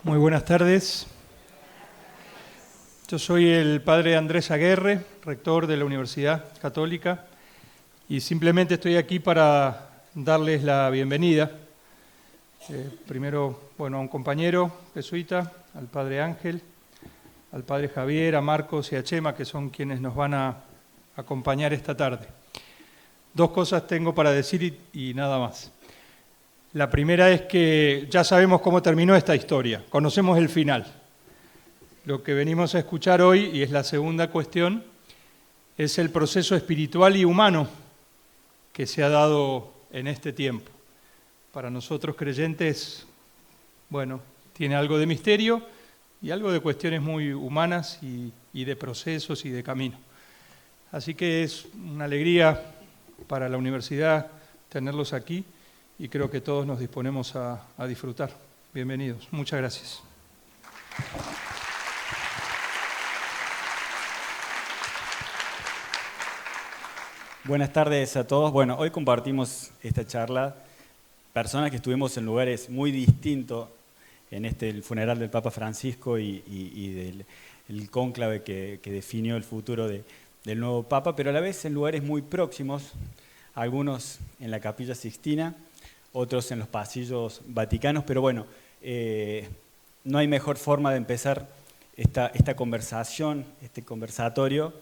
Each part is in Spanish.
Muy buenas tardes. Yo soy el padre Andrés Aguerre, rector de la Universidad Católica, y simplemente estoy aquí para darles la bienvenida. Primero, a un compañero jesuita, al padre Ángel, al padre Javier, a Marcos y a Chema, que son quienes nos van a acompañar esta tarde. Dos cosas tengo para decir y nada más. La primera es que ya sabemos cómo terminó esta historia, conocemos el final. Lo que venimos a escuchar hoy, y es la segunda cuestión, es el proceso espiritual y humano que se ha dado en este tiempo. Para nosotros creyentes, tiene algo de misterio y algo de cuestiones muy humanas y de procesos y de camino. Así que es una alegría para la universidad tenerlos aquí y creo que todos nos disponemos a disfrutar. Bienvenidos. Muchas gracias. Buenas tardes a todos. Bueno, hoy compartimos esta charla, personas que estuvimos en lugares muy distintos en el funeral del Papa Francisco y del cónclave que definió el futuro del nuevo Papa, pero a la vez en lugares muy próximos, algunos en la Capilla Sixtina, otros en los pasillos vaticanos, pero bueno, no hay mejor forma de empezar esta conversación, este conversatorio,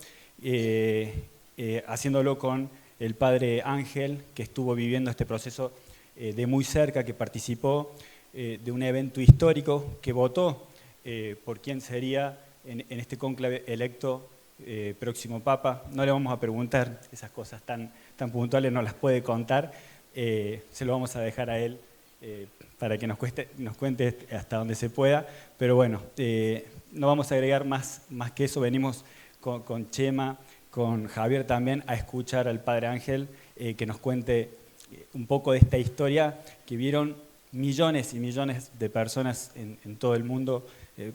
haciéndolo con el padre Ángel, que estuvo viviendo este proceso de muy cerca, que participó de un evento histórico, que votó por quién sería en este cónclave electo próximo Papa. No le vamos a preguntar esas cosas tan puntuales, no las puede contar, se lo vamos a dejar a él para que nos cuente hasta donde se pueda, pero bueno, no vamos a agregar más que eso. Venimos con Chema, con Javier también, a escuchar al padre Ángel que nos cuente un poco de esta historia que vieron millones y millones de personas en todo el mundo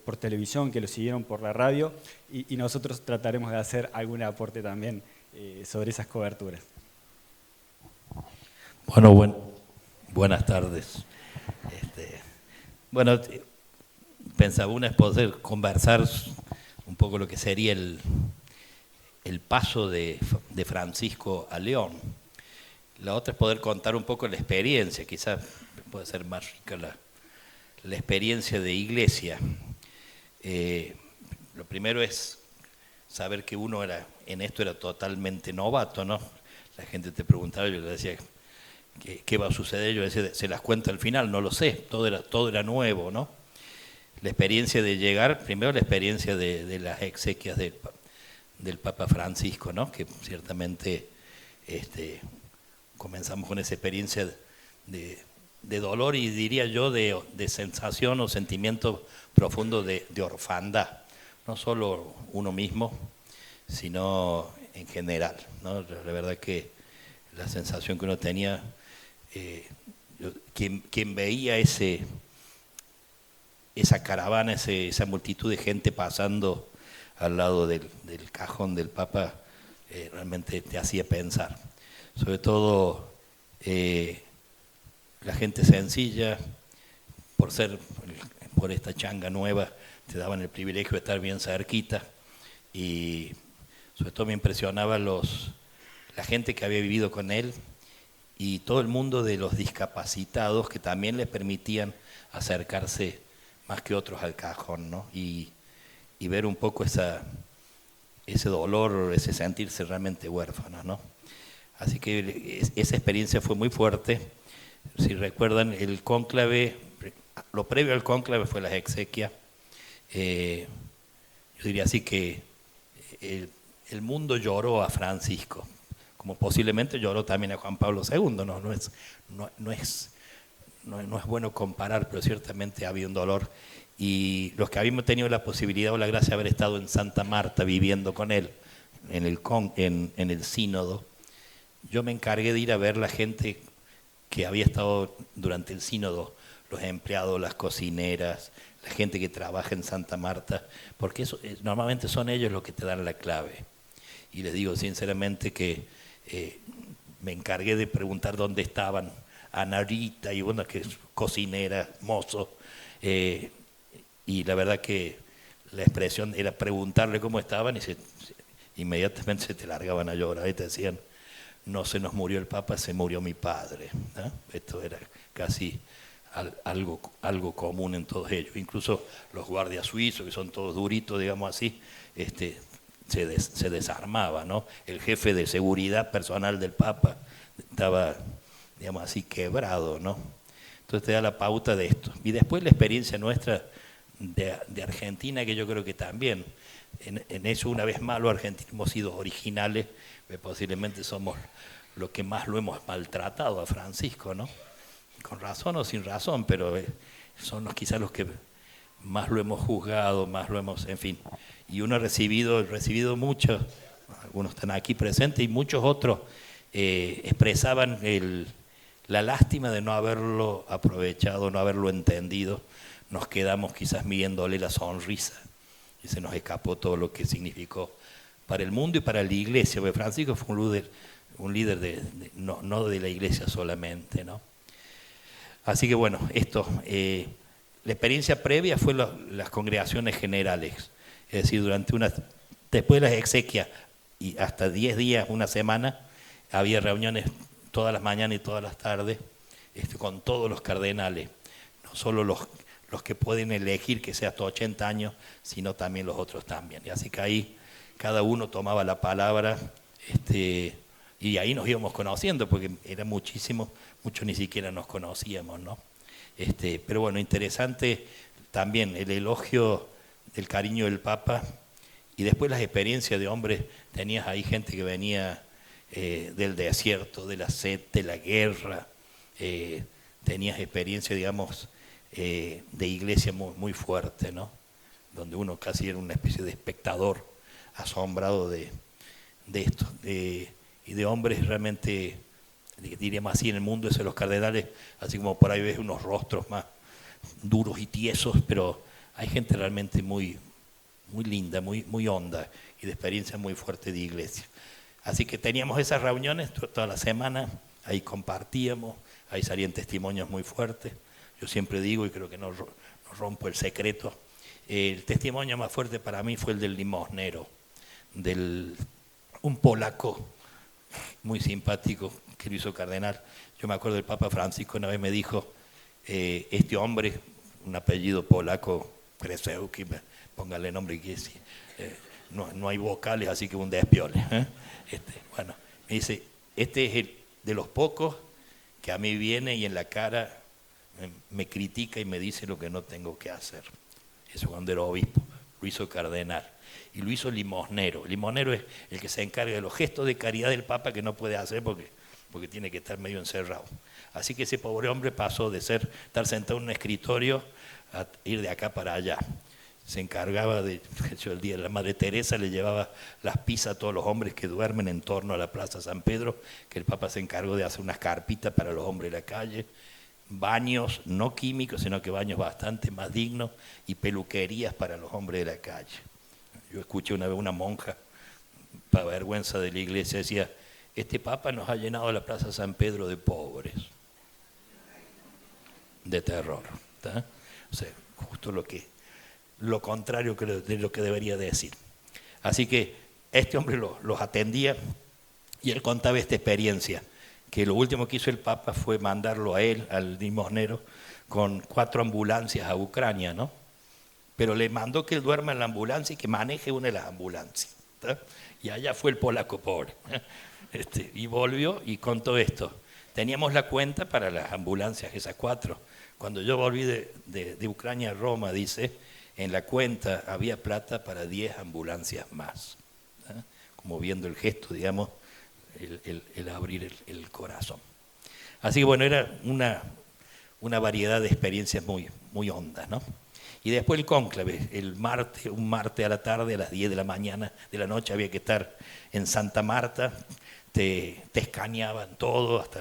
por televisión, que lo siguieron por la radio, y nosotros trataremos de hacer algún aporte también sobre esas coberturas. Buenas tardes. Pensaba una es poder conversar un poco lo que sería el paso de Francisco a León. La otra es poder contar un poco la experiencia, quizás puede ser más rica la experiencia de iglesia. Lo primero es saber que uno en esto era totalmente novato, ¿no? La gente te preguntaba, yo le decía, ¿qué va a suceder? Yo decía, se las cuento al final, no lo sé, todo era nuevo, ¿no? La experiencia de llegar, primero la experiencia de las exequias del Papa Francisco, ¿no? Que ciertamente comenzamos con esa experiencia de dolor y diría yo de sensación o sentimiento profundo de orfandad, no solo uno mismo, sino en general, ¿no? La verdad que la sensación que uno tenía, quien veía esa caravana, esa multitud de gente pasando al lado del cajón del Papa, realmente te hacía pensar. Sobre todo la gente sencilla, por esta changa nueva, te daban el privilegio de estar bien cerquita, y sobre todo me impresionaba la gente que había vivido con él y todo el mundo de los discapacitados que también les permitían acercarse más que otros al cajón, ¿no? Y ver un poco ese dolor, ese sentirse realmente huérfano, ¿no? Así que esa experiencia fue muy fuerte. Si recuerdan, el cónclave, lo previo al cónclave fue las exequias. Yo diría así que el mundo lloró a Francisco, como posiblemente lloró también a Juan Pablo II. No es bueno comparar, pero ciertamente había un dolor. Y los que habíamos tenido la posibilidad o la gracia de haber estado en Santa Marta viviendo con él en el sínodo, yo me encargué de ir a ver la gente que había estado durante el sínodo, los empleados, las cocineras, la gente que trabaja en Santa Marta, porque normalmente son ellos los que te dan la clave. Y les digo sinceramente que me encargué de preguntar dónde estaban Ana Rita y que es cocinera, mozo, y la verdad que la expresión era preguntarle cómo estaban y inmediatamente se te largaban a llorar y te decían, no se nos murió el Papa, se murió mi padre, ¿no? Esto era casi algo común en todos ellos. Incluso los guardias suizos, que son todos duritos, digamos así, se desarmaba, ¿no? El jefe de seguridad personal del Papa estaba, digamos así, quebrado, ¿no? Entonces te da la pauta de esto. Y después la experiencia nuestra de Argentina, que yo creo que también, en eso una vez más los argentinos hemos sido originales, posiblemente somos los que más lo hemos maltratado a Francisco, ¿no? Con razón o sin razón, pero son quizás los que más lo hemos juzgado, más lo hemos, en fin. Y uno ha recibido muchos, algunos están aquí presentes, y muchos otros expresaban la lástima de no haberlo aprovechado, no haberlo entendido. Nos quedamos quizás midiéndole la sonrisa y se nos escapó todo lo que significó para el mundo y para la iglesia, porque Francisco fue un líder no de la iglesia solamente, ¿no? Así que bueno, la experiencia previa fue las congregaciones generales, es decir, después de las exequias y hasta 10 días, una semana, había reuniones todas las mañanas y todas las tardes con todos los cardenales, no solo los que pueden elegir que sea hasta 80 años, sino también los otros también. Y así que ahí cada uno tomaba la palabra, y ahí nos íbamos conociendo, porque era muchos ni siquiera nos conocíamos, ¿no? Pero bueno, interesante también el elogio del cariño del Papa, y después las experiencias de hombres. Tenías ahí gente que venía del desierto, de la sed, de la guerra, tenías experiencia, digamos, de iglesia muy, muy fuerte, ¿no? Donde uno casi era una especie de espectador asombrado de esto, y de hombres realmente, diríamos así, en el mundo ese de los cardenales, así como por ahí ves unos rostros más duros y tiesos, pero hay gente realmente muy, muy linda, muy, muy honda, y de experiencia muy fuerte de iglesia. Así que teníamos esas reuniones toda la semana, ahí compartíamos, ahí salían testimonios muy fuertes. Yo siempre digo, y creo que no rompo el secreto, el testimonio más fuerte para mí fue el del limosnero, un polaco muy simpático que lo hizo cardenal. Yo me acuerdo del Papa Francisco una vez me dijo, este hombre, un apellido polaco, Krzełki, póngale nombre que sí, no hay vocales, así que un despiole. Bueno, me dice, este es de los pocos que a mí viene y en la cara me critica y me dice lo que no tengo que hacer. Eso cuando era obispo, lo hizo cardenal. Y lo hizo limosnero. Limosnero es el que se encarga de los gestos de caridad del Papa, que no puede hacer porque tiene que estar medio encerrado. Así que ese pobre hombre pasó de estar sentado en un escritorio a ir de acá para allá. Se encargaba el día de la Madre Teresa le llevaba las pizzas a todos los hombres que duermen en torno a la Plaza San Pedro, que el Papa se encargó de hacer unas carpitas para los hombres de la calle, baños no químicos, sino que baños bastante más dignos, y peluquerías para los hombres de la calle. Yo escuché una vez una monja, para vergüenza de la iglesia, decía, este Papa nos ha llenado la Plaza San Pedro de pobres, de terror, ¿tá? O sea, justo lo contrario de lo que debería decir. Así que este hombre los atendía, y él contaba esta experiencia, que lo último que hizo el Papa fue mandarlo a él, al limosnero, con 4 ambulancias a Ucrania, ¿no? Pero le mandó que él duerma en la ambulancia y que maneje una de las ambulancias, ¿tá? Y allá fue el polaco pobre, y volvió y contó esto. Teníamos la cuenta para las ambulancias, esas 4. Cuando yo volví de Ucrania a Roma, dice, en la cuenta había plata para 10 ambulancias más, ¿tá? Como viendo el gesto, digamos, el abrir el corazón. Así que bueno, era una variedad de experiencias muy, muy hondas, ¿no? Y después el cónclave, un martes a la tarde, a las 10 de la noche, había que estar en Santa Marta, te escaneaban todo, hasta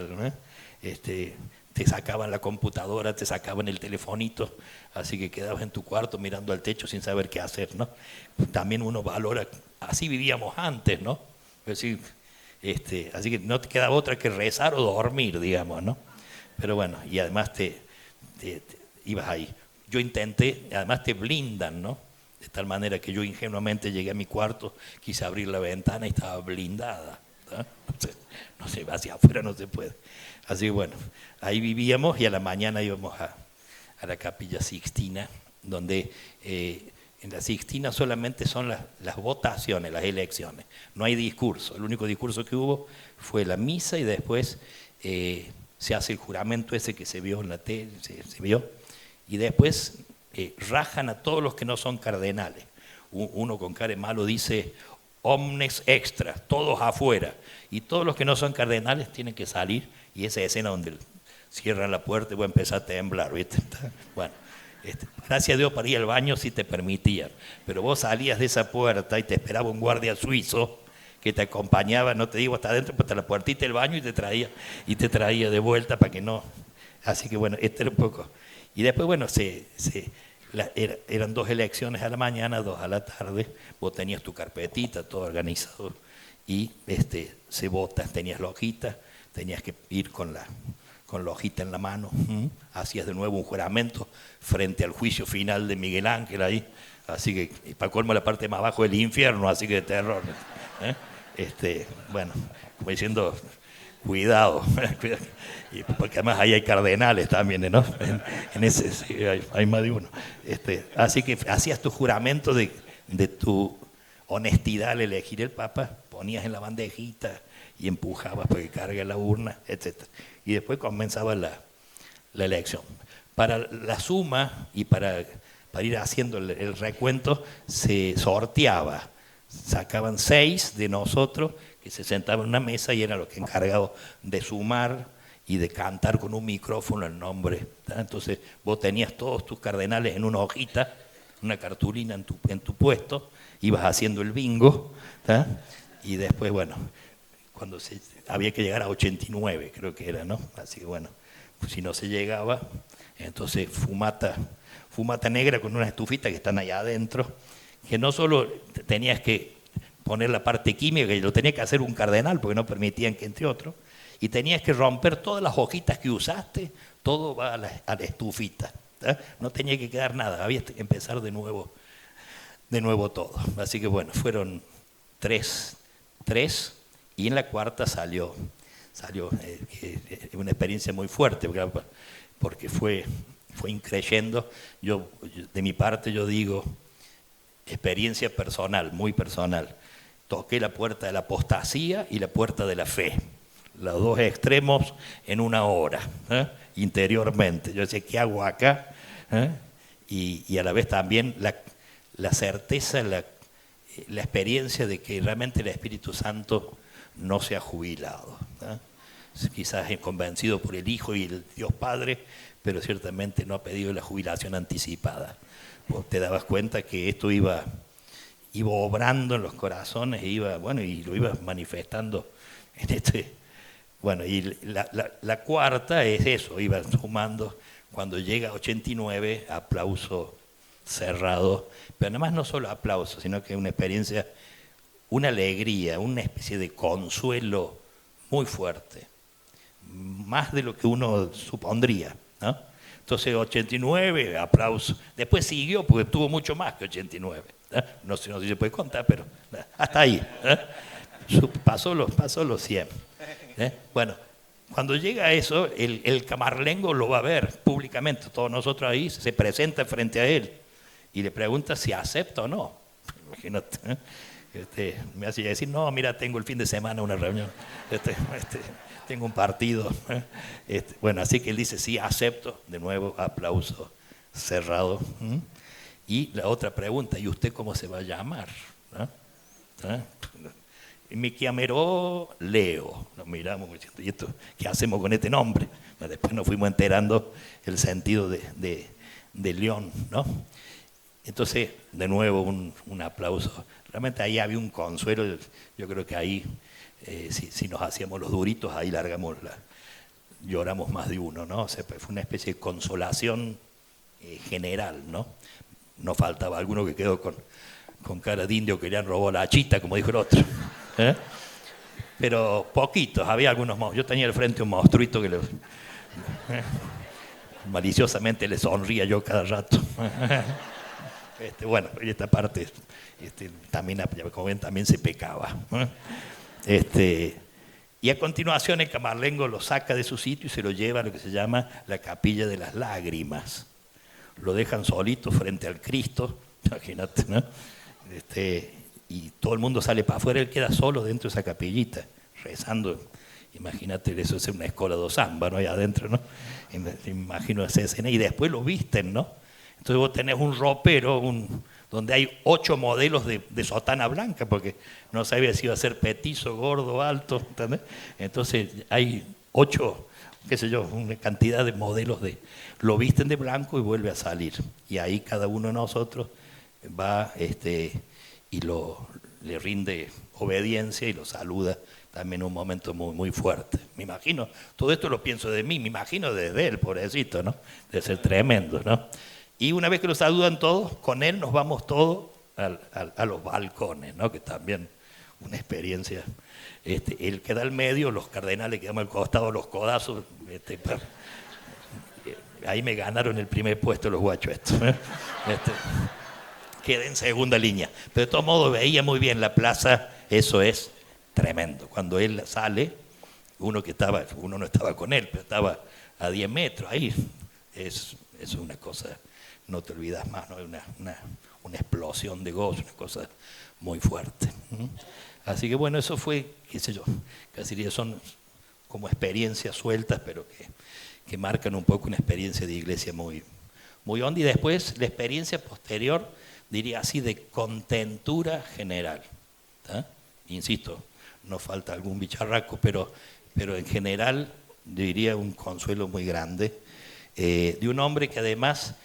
te sacaban la computadora, te sacaban el telefonito, así que quedabas en tu cuarto mirando al techo sin saber qué hacer, ¿no? También uno valora, así vivíamos antes, ¿no? Es decir, así que no te quedaba otra que rezar o dormir, digamos, ¿no? Pero bueno, y además te ibas ahí. yo intenté, además te blindan, ¿no? De tal manera que yo ingenuamente llegué a mi cuarto, quise abrir la ventana y estaba blindada, ¿no? No sé, hacia afuera no se puede. Así que bueno, ahí vivíamos y a la mañana íbamos a la Capilla Sixtina, donde en la Sixtina solamente son las votaciones, las elecciones, no hay discurso. El único discurso que hubo fue la misa y después se hace el juramento ese que se vio en la tele, se vio, y después rajan a todos los que no son cardenales. Uno con cara de malo dice omnes extra, todos afuera, y todos los que no son cardenales tienen que salir, y esa escena donde cierran la puerta y voy a empezar a temblar, ¿viste? Bueno, gracias a Dios para ir al baño sí te permitían, pero vos salías de esa puerta y te esperaba un guardia suizo que te acompañaba, no te digo hasta adentro, pues hasta la puertita del baño y te traía de vuelta para que no. Así que bueno, era un poco. Y después, bueno, eran 2 elecciones a la mañana, 2 a la tarde, vos tenías tu carpetita, todo organizado, y se vota, tenías la hojita, tenías que ir con la hojita en la mano, hacías de nuevo un juramento frente al juicio final de Miguel Ángel ahí, así que para colmo la parte más abajo del infierno, así que de terror. Bueno, como diciendo, cuidado, porque además ahí hay cardenales también, ¿no? En ese sí, hay más de uno. Así que hacías tu juramento de tu honestidad al elegir el Papa, ponías en la bandejita y empujabas para que cargue la urna, etc. Y después comenzaba la elección. Para la suma y para ir haciendo el recuento, se sorteaba. Sacaban 6 de nosotros que se sentaban en una mesa y eran los que encargados de sumar y de cantar con un micrófono el nombre. ¿tá? Entonces vos tenías todos tus cardenales en una hojita, una cartulina en tu puesto, ibas haciendo el bingo, ¿tá? Y después, bueno, cuando había que llegar a 89, creo que era, ¿no? Así que bueno, pues si no se llegaba, entonces fumata negra con una estufita que están allá adentro, que no solo tenías que poner la parte química, que lo tenía que hacer un cardenal, porque no permitían que entre otros, y tenías que romper todas las hojitas que usaste, todo va a la estufita, ¿tá? No tenía que quedar nada, había que empezar de nuevo todo. Así que bueno, fueron 3, y en la cuarta salió una experiencia muy fuerte, porque fue increyendo. Yo, de mi parte, yo digo, experiencia personal, muy personal. Toqué la puerta de la apostasía y la puerta de la fe, los 2 extremos en una hora, interiormente. Yo decía, ¿qué hago acá? Y a la vez también la certeza, la experiencia de que realmente el Espíritu Santo no se ha jubilado. Quizás es convencido por el Hijo y el Dios Padre, pero ciertamente no ha pedido la jubilación anticipada. Vos te dabas cuenta que esto iba obrando en los corazones y lo iba manifestando en Bueno, y la cuarta es eso, iba sumando. Cuando llega a 89, aplauso cerrado, pero además no solo aplauso, sino que una experiencia, una alegría, una especie de consuelo muy fuerte, más de lo que uno supondría, ¿no? Entonces 89, aplauso. Después siguió porque tuvo mucho más que 89. No sé si se puede contar, pero hasta ahí. Pasó los 100. Bueno, cuando llega a eso, el camarlengo lo va a ver públicamente. Todos nosotros ahí se presenta frente a él y le pregunta si acepta o no. Imagínate, me hacía decir, no, mira, tengo el fin de semana una reunión. Tengo un partido. Bueno, así que él dice, sí, acepto. De nuevo, aplauso cerrado. Y la otra pregunta, ¿y usted cómo se va a llamar? Me llameró Leo. Nos miramos diciendo, ¿y esto qué hacemos con este nombre? Después nos fuimos enterando el sentido de León, ¿no? Entonces, de nuevo, un aplauso. Realmente ahí había un consuelo. Yo creo que ahí, si nos hacíamos los duritos, ahí lloramos más de uno, ¿no? O sea, fue una especie de consolación general, ¿no? No faltaba alguno que quedó con cara de indio que le han robado la chita, como dijo el otro. Pero poquitos, había algunos. Yo tenía al frente un monstruito que maliciosamente le sonría yo cada rato. Bueno, y esta parte también, como ven, también se pecaba. Y a continuación el camarlengo lo saca de su sitio y se lo lleva a lo que se llama la Capilla de las Lágrimas. Lo dejan solito frente al Cristo, imagínate, ¿no? Y todo el mundo sale para afuera, él queda solo dentro de esa capillita, rezando. Imagínate, eso es una escuela de samba, ¿no? Ahí adentro, ¿no? Me imagino esa escena. Y después lo visten, ¿no? Entonces vos tenés un ropero donde hay 8 modelos de sotana blanca, porque no sabía si iba a ser petizo, gordo, alto, ¿entendés? Entonces hay 8, qué sé yo, una cantidad de modelos lo visten de blanco y vuelve a salir. Y ahí cada uno de nosotros va y le rinde obediencia y lo saluda también en un momento muy, muy fuerte. Me imagino, todo esto lo pienso de mí, me imagino desde él, pobrecito, ¿no? Debe ser tremendo, ¿no? Y una vez que lo saludan todos, con él nos vamos todos a los balcones, ¿no? Que también una experiencia. Él queda al medio, los cardenales quedamos al costado, los codazos. Ahí me ganaron el primer puesto los guachos estos. Quedé en segunda línea. Pero de todos modos veía muy bien la plaza, eso es tremendo. Cuando él sale, uno no estaba con él, pero estaba a 10 metros ahí. Es una cosa, no te olvidas más, ¿no? Una explosión de gozo, una cosa muy fuerte. Así que bueno, eso fue, qué sé yo, casi son como experiencias sueltas, pero que marcan un poco una experiencia de iglesia muy, muy honda. Y después la experiencia posterior, diría así, de contentura general. ¿Tá? Insisto, no falta algún bicharraco, pero en general diría un consuelo muy grande de un hombre que además,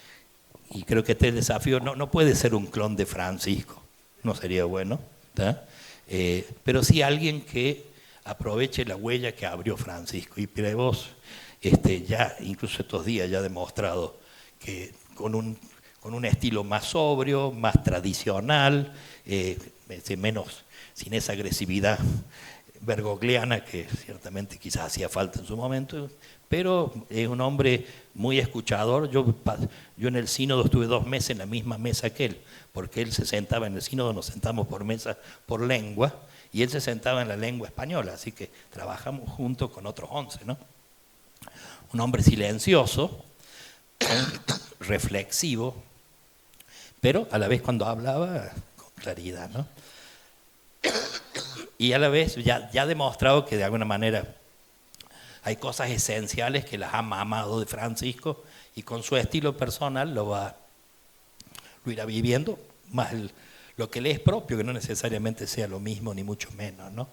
y creo que el desafío no puede ser un clon de Francisco, no sería bueno, ¿tá? Pero sí alguien que aproveche la huella que abrió Francisco. Y vos, ya incluso estos días ya ha demostrado que con un estilo más sobrio, más tradicional, menos, sin esa agresividad bergogliana que ciertamente quizás hacía falta en su momento, pero es un hombre muy escuchador. Yo en el sínodo estuve 2 meses en la misma mesa que él, porque él se sentaba en el sínodo, nos sentamos por mesa por lengua, y él se sentaba en la lengua española, así que trabajamos juntos con otros 11, ¿no? Un hombre silencioso, reflexivo, pero a la vez cuando hablaba con claridad, ¿no? Y a la vez ya ha demostrado que de alguna manera hay cosas esenciales que las ha mamado de Francisco, y con su estilo personal lo irá viviendo, más lo que le es propio, que no necesariamente sea lo mismo ni mucho menos, ¿no?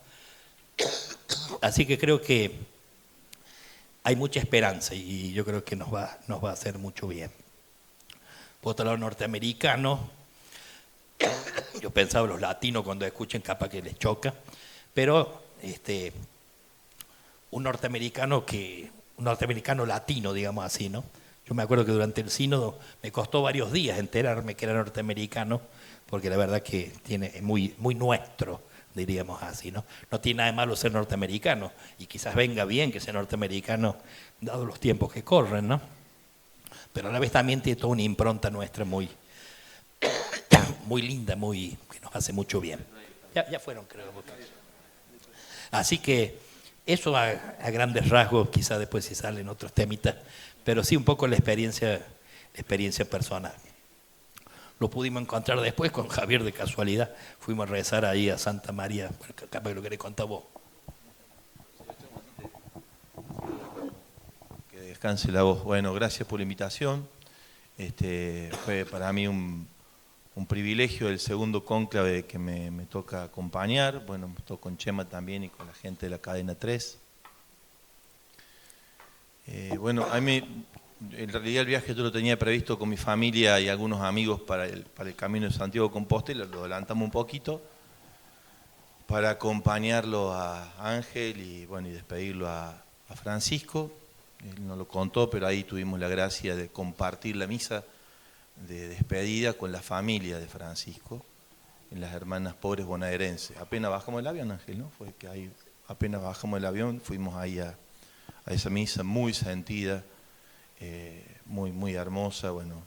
Así que creo que hay mucha esperanza y yo creo que nos va a hacer mucho bien. Por otro lado, norteamericano, yo pensaba los latinos cuando escuchen capaz que les choca, pero un norteamericano latino, digamos así, ¿no? Yo me acuerdo que durante el sínodo me costó varios días enterarme que era norteamericano, porque la verdad que es muy, muy nuestro, diríamos así, ¿no? No tiene nada de malo ser norteamericano, y quizás venga bien que sea norteamericano, dado los tiempos que corren, ¿no? Pero a la vez también tiene toda una impronta nuestra muy, muy linda, que nos hace mucho bien. Ya fueron, creo. Así que eso a grandes rasgos, quizás después si salen otros temitas, pero sí un poco la experiencia personal. Lo pudimos encontrar después con Javier de casualidad. Fuimos a rezar ahí a Santa María. Capaz que lo querés contar vos. Que descanse la voz. Bueno, gracias por la invitación. Fue para mí un privilegio el segundo cónclave que me toca acompañar. Bueno, estoy con Chema también y con la gente de la cadena 3. Bueno, en realidad el viaje yo lo tenía previsto con mi familia y algunos amigos para el Camino de Santiago de Compostela, lo adelantamos un poquito, para acompañarlo a Ángel y despedirlo a Francisco. Él no lo contó, pero ahí tuvimos la gracia de compartir la misa de despedida con la familia de Francisco, en las Hermanas Pobres Bonaerenses. Apenas bajamos el avión, Ángel, ¿no? Fue que ahí, apenas bajamos el avión, fuimos ahí a esa misa muy sentida, muy, muy hermosa, bueno,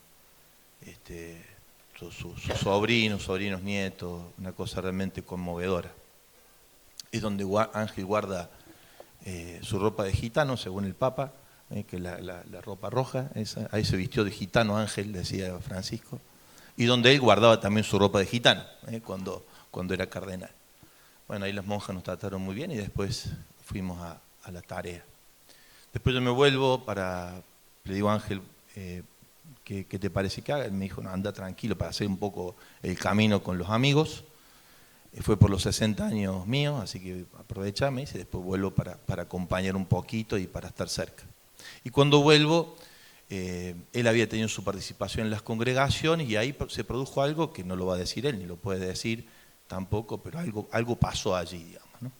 sus sobrinos, nietos, una cosa realmente conmovedora. Es donde Ángel guarda su ropa de gitano, según el Papa, que la ropa roja, ahí se vistió de gitano Ángel, decía Francisco, y donde él guardaba también su ropa de gitano, cuando era cardenal. Bueno, ahí las monjas nos trataron muy bien y después fuimos a la tarea. Después yo me vuelvo le digo a Ángel, ¿qué te parece que haga? Él me dijo, no, anda tranquilo para hacer un poco el camino con los amigos. Fue por los 60 años míos, así que aprovechame y después vuelvo para acompañar un poquito y para estar cerca. Y cuando vuelvo, él había tenido su participación en las congregaciones y ahí se produjo algo que no lo va a decir él, ni lo puede decir tampoco, pero algo pasó allí, digamos, ¿no?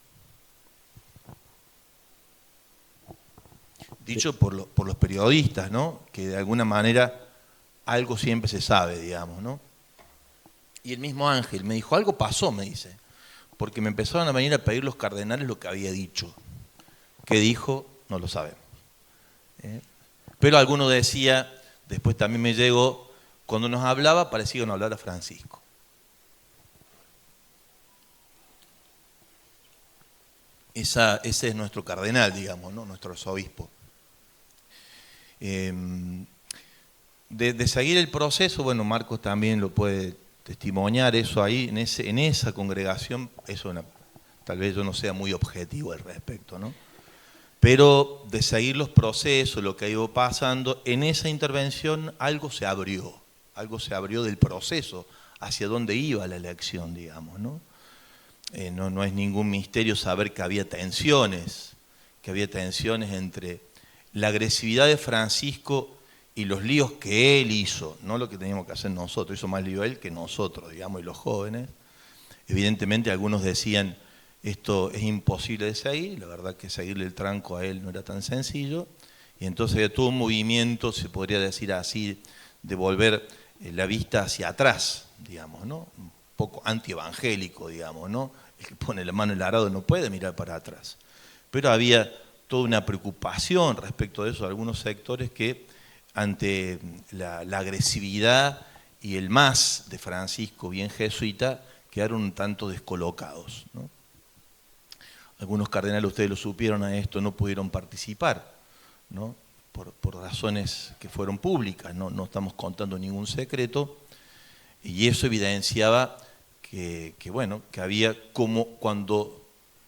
Dicho por los periodistas, ¿no? Que de alguna manera algo siempre se sabe, digamos, ¿no? Y el mismo Ángel me dijo, algo pasó, me dice, porque me empezaron a venir a pedir los cardenales lo que había dicho. ¿Qué dijo? No lo sabemos. Pero alguno decía, después también me llegó, cuando nos hablaba parecía que nos hablara Francisco. Ese es nuestro cardenal, digamos, ¿no? Nuestro arzobispo. De seguir el proceso, bueno, Marcos también lo puede testimoniar, eso ahí, en esa congregación, tal vez yo no sea muy objetivo al respecto, ¿no? Pero de seguir los procesos, lo que ha ido pasando, en esa intervención algo se abrió del proceso, hacia dónde iba la elección, digamos, ¿no? No es ningún misterio saber que había tensiones entre la agresividad de Francisco y los líos que él hizo, no lo que teníamos que hacer nosotros, hizo más lío él que nosotros, digamos, y los jóvenes. Evidentemente algunos decían, esto es imposible de seguir, la verdad que seguirle el tranco a él no era tan sencillo, y entonces había todo un movimiento, se podría decir así, de volver la vista hacia atrás, digamos, ¿no? Un poco antievangélico, digamos, ¿no? El que pone la mano en el arado no puede mirar para atrás. Pero había toda una preocupación respecto de eso, de algunos sectores que ante la agresividad y el más de Francisco, bien jesuita, quedaron un tanto descolocados, ¿no? Algunos cardenales, ustedes lo supieron a esto, no pudieron participar, ¿no? Por razones que fueron públicas, no estamos contando ningún secreto, y eso evidenciaba que había como cuando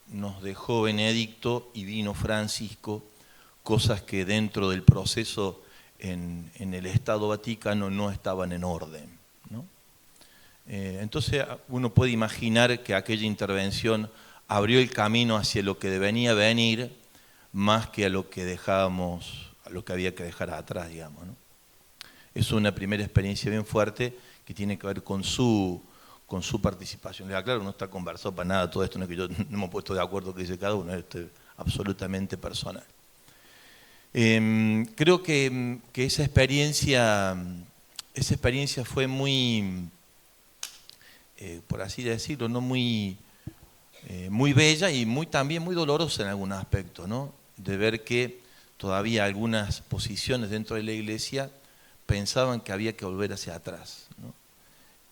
nos dejó Benedicto y vino Francisco, cosas que dentro del proceso en el Estado Vaticano no estaban en orden, ¿no? Entonces uno puede imaginar que aquella intervención abrió el camino hacia lo que devenía venir, más que a lo que había que dejar atrás, digamos, ¿no? Es una primera experiencia bien fuerte que tiene que ver con su participación. Claro, no está conversado para nada todo esto, no es que yo no me he puesto de acuerdo que dice cada uno, esto es absolutamente personal. Creo que esa experiencia fue muy, por así decirlo, ¿no? muy bella y también muy dolorosa en algún aspecto, ¿no? De ver que todavía algunas posiciones dentro de la Iglesia pensaban que había que volver hacia atrás, ¿no?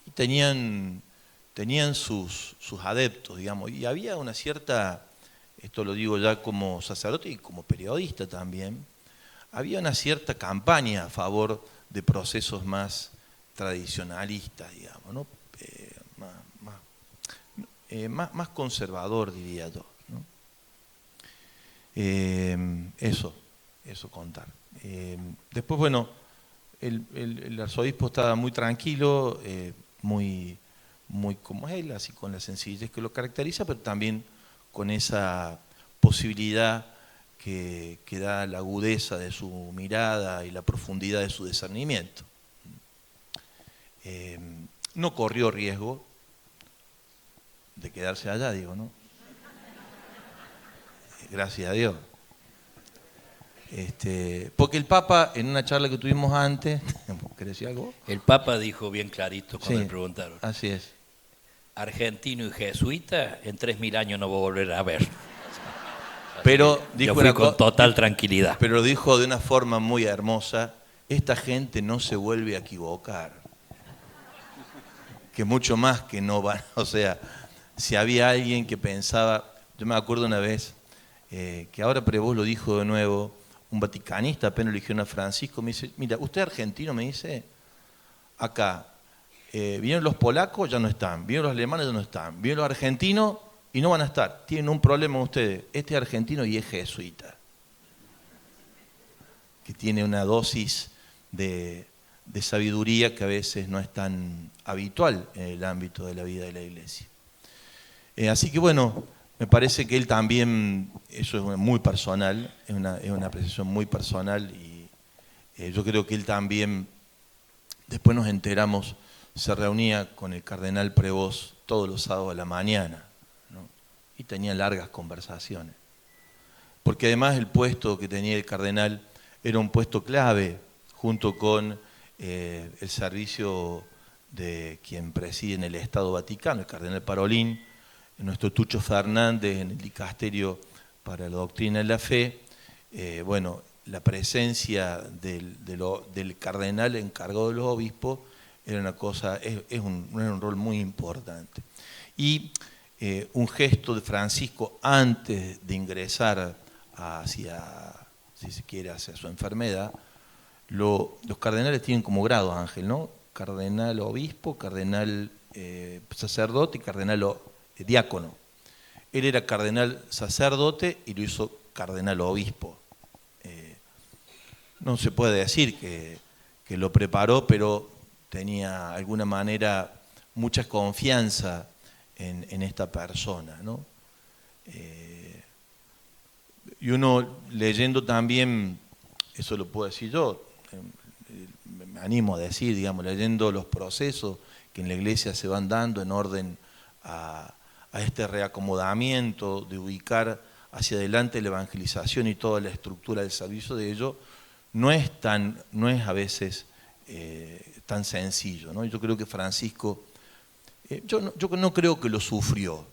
Y tenían sus adeptos, digamos, y había una cierta, esto lo digo ya como sacerdote y como periodista también, había una cierta campaña a favor de procesos más tradicionalistas, digamos, ¿no? Más conservador, diría yo, ¿no? Eso contar. Después, bueno, el arzobispo estaba muy tranquilo, muy como él, así con la sencillez que lo caracteriza, pero también con esa posibilidad que da la agudeza de su mirada y la profundidad de su discernimiento. No corrió riesgo de quedarse allá, digo, ¿no? Gracias a Dios. Porque el Papa, en una charla que tuvimos antes, ¿querés decir algo? El Papa dijo bien clarito cuando Sí, le preguntaron, así es. argentino y jesuita, en 3000 años no voy a volver a ver. Pero dijo yo fui con total tranquilidad. Pero lo dijo de una forma muy hermosa, esta gente no se vuelve a equivocar. Que mucho más que no van, o sea, si había alguien que pensaba, yo me acuerdo una vez, que ahora Prevost lo dijo de nuevo, un vaticanista apenas eligió a Francisco, me dice, mira, usted argentino, me dice, acá, vinieron los polacos, ya no están, vinieron los alemanes, ya no están, vinieron los argentinos y no van a estar, tienen un problema ustedes, este es argentino y es jesuita, que tiene una dosis de sabiduría que a veces no es tan habitual en el ámbito de la vida de la Iglesia. Así que bueno, me parece que él también, eso es muy personal, es una apreciación muy personal y yo creo que él también, después nos enteramos, se reunía con el cardenal Prevost todos los sábados a la mañana, ¿no? Y tenía largas conversaciones. Porque además el puesto que tenía el cardenal era un puesto clave, junto con el servicio de quien preside en el Estado Vaticano, el cardenal Parolín, nuestro Tucho Fernández en el dicasterio para la doctrina de la fe. Bueno, la presencia del cardenal encargado de los obispos era una cosa, era un rol muy importante. Y un gesto de Francisco antes de ingresar hacia, si se quiere, hacia su enfermedad, los cardenales tienen como grado, Ángel, ¿no? Cardenal obispo, cardenal sacerdote y cardenal diácono. Él era cardenal sacerdote y lo hizo cardenal obispo. No se puede decir que lo preparó, pero tenía de alguna manera mucha confianza en esta persona, ¿no? Y uno leyendo también, eso lo puedo decir yo, me animo a decir, digamos, leyendo los procesos que en la Iglesia se van dando en orden a este reacomodamiento, de ubicar hacia adelante la evangelización y toda la estructura del servicio de ello, no es a veces tan sencillo, ¿no? Yo creo que Francisco, yo no creo que lo sufrió,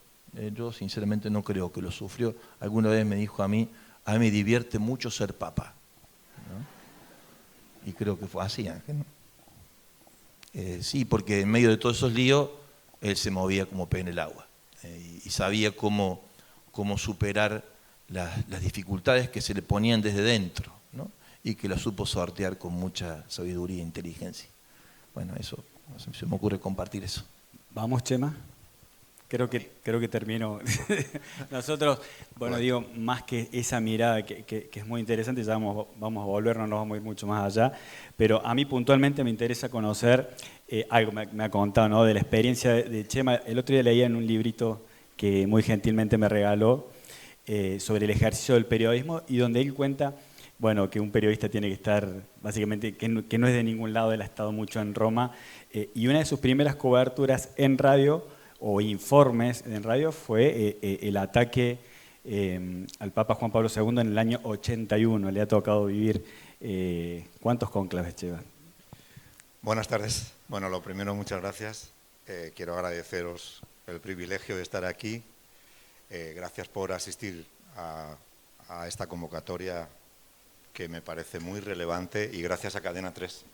yo sinceramente no creo que lo sufrió. Alguna vez me dijo a mí me divierte mucho ser papa, ¿no? Y creo que fue así, Ángel, ¿no? Sí, porque en medio de todos esos líos, él se movía como pez en el agua y sabía cómo superar las dificultades que se le ponían desde dentro, ¿no? Y que las supo sortear con mucha sabiduría e inteligencia. Bueno, eso, se me ocurre compartir eso. Vamos, Chema. Creo que termino. Nosotros, bueno, digo, más que esa mirada que es muy interesante, ya vamos a volver, no nos vamos a ir mucho más allá, pero a mí puntualmente me interesa conocer algo, me ha contado, ¿no?, de la experiencia de Chema. El otro día leía en un librito que muy gentilmente me regaló sobre el ejercicio del periodismo y donde él cuenta, bueno, que un periodista tiene que estar, básicamente, que no es de ningún lado, él ha estado mucho en Roma, y una de sus primeras coberturas en radio o informes en radio fue el ataque al Papa Juan Pablo II en el año 81. Le ha tocado vivir. ¿Cuántos cónclaves llevan? Buenas tardes. Bueno, lo primero, muchas gracias. Quiero agradeceros el privilegio de estar aquí. Gracias por asistir a esta convocatoria que me parece muy relevante y gracias a Cadena 3,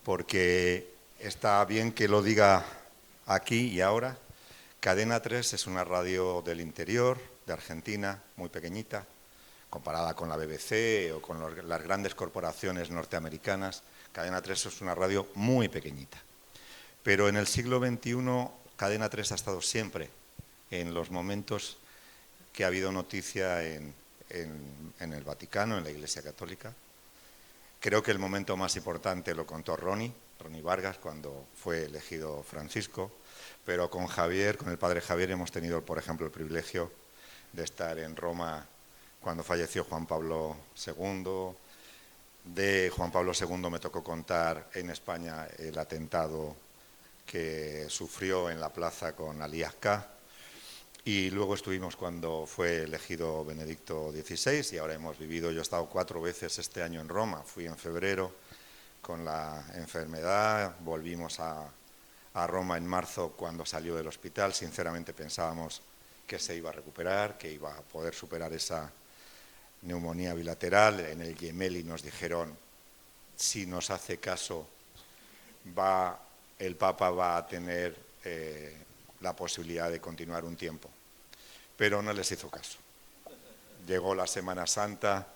porque está bien que lo diga aquí y ahora. Cadena 3 es una radio del interior de Argentina, muy pequeñita, comparada con la BBC o con las grandes corporaciones norteamericanas. Cadena 3 es una radio muy pequeñita. Pero en el siglo XXI, Cadena 3 ha estado siempre en los momentos que ha habido noticia en el Vaticano, en la Iglesia Católica. Creo que el momento más importante lo contó Ronnie Vargas, cuando fue elegido Francisco, pero con Javier, con el padre Javier, hemos tenido, por ejemplo, el privilegio de estar en Roma cuando falleció Juan Pablo II. De Juan Pablo II me tocó contar en España el atentado que sufrió en la plaza con Ali Azká, y luego estuvimos cuando fue elegido Benedicto XVI y ahora hemos vivido, yo he estado 4 veces este año en Roma, fui en febrero con la enfermedad, volvimos a Roma en marzo cuando salió del hospital. Sinceramente pensábamos que se iba a recuperar, que iba a poder superar esa neumonía bilateral. En el Gemelli nos dijeron si nos hace caso, el Papa va a tener la posibilidad de continuar un tiempo. Pero no les hizo caso. Llegó la Semana Santa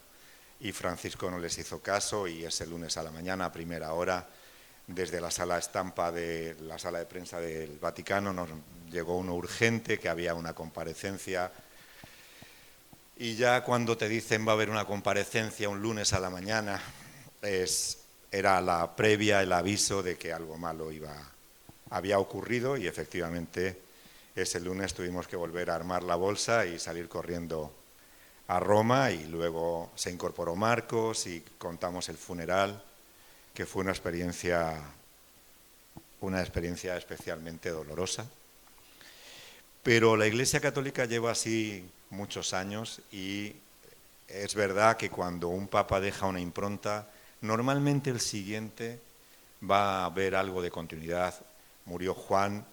y Francisco no les hizo caso, y ese lunes a la mañana, a primera hora, desde la sala estampa de la sala de prensa del Vaticano, nos llegó uno urgente, que había una comparecencia. Y ya cuando te dicen va a haber una comparecencia un lunes a la mañana, era la previa, el aviso de que algo malo había ocurrido, y efectivamente ese lunes tuvimos que volver a armar la bolsa y salir corriendo a Roma, y luego se incorporó Marcos y contamos el funeral, que fue una experiencia especialmente dolorosa. Pero la Iglesia Católica lleva así muchos años, y es verdad que cuando un papa deja una impronta, normalmente el siguiente va a haber algo de continuidad. Murió Juan,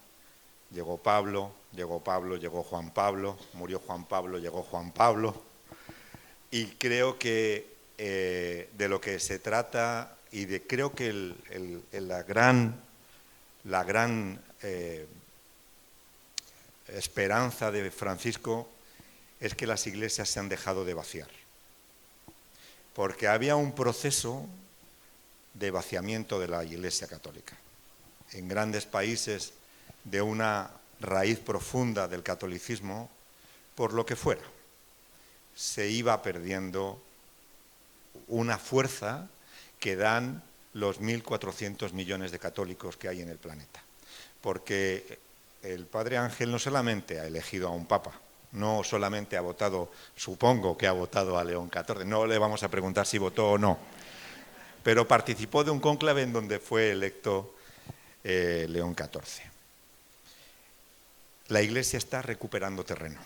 llegó Pablo, llegó Juan Pablo, murió Juan Pablo, llegó Juan Pablo. Y creo que de lo que se trata, y creo que la gran esperanza de Francisco es que las iglesias se han dejado de vaciar. Porque había un proceso de vaciamiento de la Iglesia Católica. En grandes países, de una raíz profunda del catolicismo, por lo que fuera, se iba perdiendo una fuerza que dan los 1.400 millones de católicos que hay en el planeta. Porque el Padre Ángel no solamente ha elegido a un papa, no solamente ha votado, supongo que ha votado a León XIV, no le vamos a preguntar si votó o no, pero participó de un cónclave en donde fue electo León XIV. La Iglesia está recuperando terreno.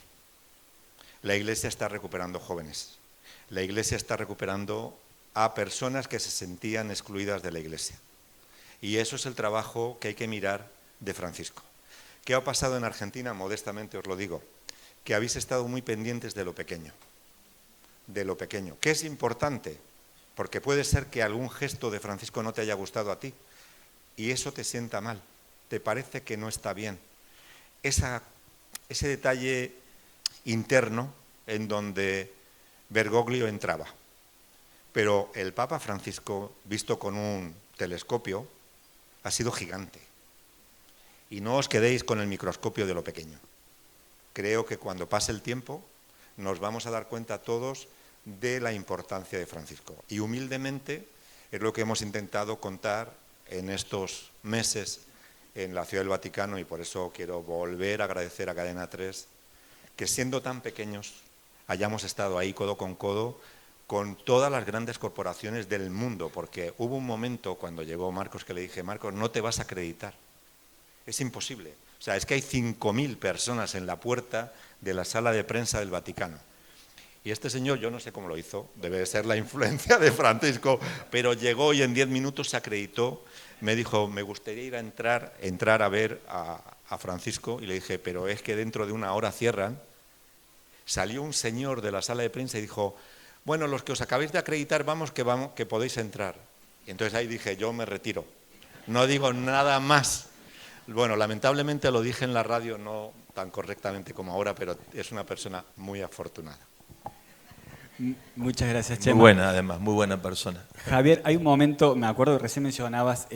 La Iglesia está recuperando jóvenes. La Iglesia está recuperando a personas que se sentían excluidas de la Iglesia. Y eso es el trabajo que hay que mirar de Francisco. ¿Qué ha pasado en Argentina? Modestamente os lo digo, que habéis estado muy pendientes de lo pequeño. De lo pequeño, que es importante, porque puede ser que algún gesto de Francisco no te haya gustado a ti, y eso te sienta mal, te parece que no está bien. Ese detalle interno en donde Bergoglio entraba. Pero el Papa Francisco, visto con un telescopio, ha sido gigante. Y no os quedéis con el microscopio de lo pequeño. Creo que cuando pase el tiempo nos vamos a dar cuenta todos de la importancia de Francisco. Y humildemente es lo que hemos intentado contar en estos meses en la Ciudad del Vaticano, y por eso quiero volver a agradecer a Cadena 3 que, siendo tan pequeños, hayamos estado ahí codo con todas las grandes corporaciones del mundo, porque hubo un momento cuando llegó Marcos que le dije: Marcos, no te vas a acreditar, es imposible. O sea, es que hay 5.000 personas en la puerta de la sala de prensa del Vaticano. Y este señor, yo no sé cómo lo hizo, debe ser la influencia de Francisco, pero llegó y en 10 minutos se acreditó. Me dijo: me gustaría ir a entrar a ver a Francisco, y le dije: pero es que dentro de una hora cierran. Salió un señor de la sala de prensa y dijo: bueno, los que os acabéis de acreditar, vamos, que podéis entrar. Y entonces ahí dije: yo me retiro, no digo nada más. Bueno, lamentablemente lo dije en la radio, no tan correctamente como ahora, pero es una persona muy afortunada. Muchas gracias, Chema. Muy buena, además, muy buena persona. Javier, hay un momento, me acuerdo, recién mencionabas,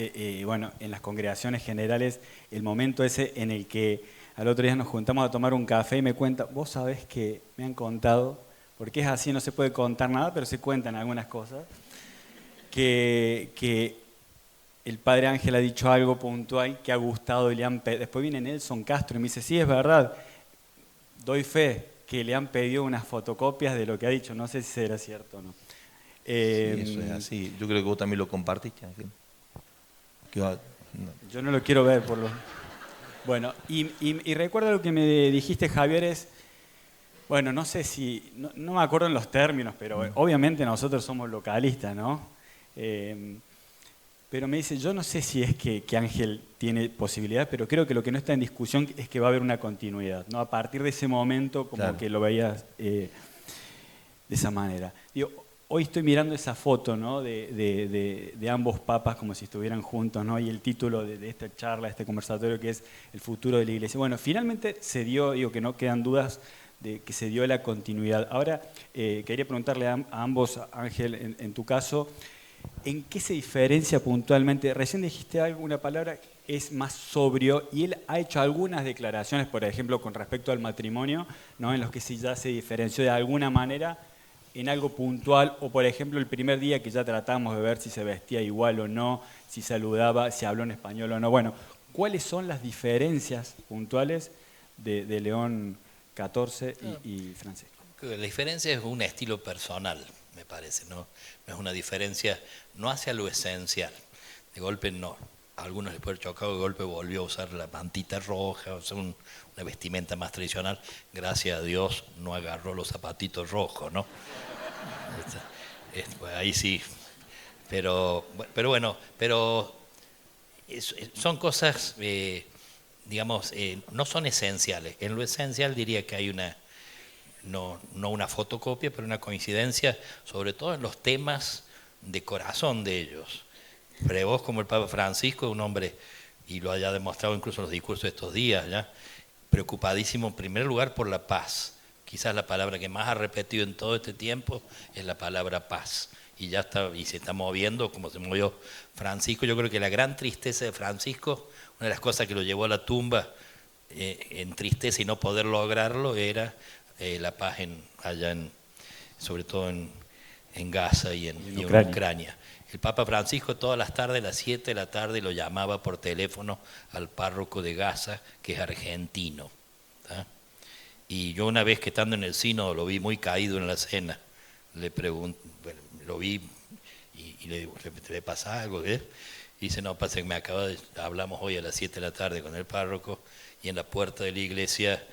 bueno, en las congregaciones generales, el momento ese en el que al otro día nos juntamos a tomar un café y me cuenta: vos sabés que me han contado, porque es así, no se puede contar nada, pero se cuentan algunas cosas, que el Padre Ángel ha dicho algo puntual que ha gustado y después viene Nelson Castro y me dice: sí, es verdad, doy fe que le han pedido unas fotocopias de lo que ha dicho, no sé si será cierto o no. Sí, eso es así. Yo creo que vos también lo compartiste, Ángel. Yo no lo quiero ver por lo... Bueno, y recuerda lo que me dijiste, Javier, es... Bueno, no sé si... No me acuerdo en los términos, pero obviamente nosotros somos localistas, ¿no? Pero me dice: yo no sé si es que Ángel tiene posibilidad, pero creo que lo que no está en discusión es que va a haber una continuidad, ¿no? A partir de ese momento, como claro, que lo veías de esa manera. Digo, hoy estoy mirando esa foto, ¿no? de ambos papas como si estuvieran juntos, ¿no? Y el título de esta charla, este conversatorio, que es El futuro de la Iglesia. Bueno, finalmente se dio, digo que no quedan dudas de que se dio la continuidad. Ahora, quería preguntarle a ambos, Ángel, en tu caso, ¿en qué se diferencia puntualmente? Recién dijiste alguna palabra, es más sobrio, y él ha hecho algunas declaraciones, por ejemplo, con respecto al matrimonio, ¿no? En los que sí ya se diferenció de alguna manera en algo puntual, o por ejemplo el primer día que ya tratamos de ver si se vestía igual o no, si saludaba, si habló en español o no. Bueno, ¿cuáles son las diferencias puntuales de León XIV y Francisco? La diferencia es un estilo personal, me parece, ¿no? No es una diferencia, no hacia lo esencial. De golpe no, a algunos les puede haber chocado, de golpe volvió a usar la mantita roja, o sea, una vestimenta más tradicional. Gracias a Dios no agarró los zapatitos rojos, ¿no? Pues ahí sí, pero bueno, son cosas, digamos, no son esenciales. En lo esencial diría que hay no una fotocopia, pero una coincidencia, sobre todo en los temas de corazón de ellos. Prevost, como el Papa Francisco, un hombre, y lo haya demostrado incluso en los discursos de estos días, ¿ya? Preocupadísimo en primer lugar por la paz. Quizás la palabra que más ha repetido en todo este tiempo es la palabra paz. Y ya está, y se está moviendo como se movió Francisco. Yo creo que la gran tristeza de Francisco, una de las cosas que lo llevó a la tumba en tristeza y no poder lograrlo, era la paz sobre todo en Gaza y en Ucrania. El Papa Francisco todas las tardes, a las 7 de la tarde, lo llamaba por teléfono al párroco de Gaza, que es argentino. ¿Tá? Y yo una vez que estando en el sínodo lo vi muy caído en la cena, le pregunto, bueno, lo vi y le digo, ¿te pasa algo? Y dice, no, pasa que hablamos hoy a las 7 de la tarde con el párroco y en la puerta de la iglesia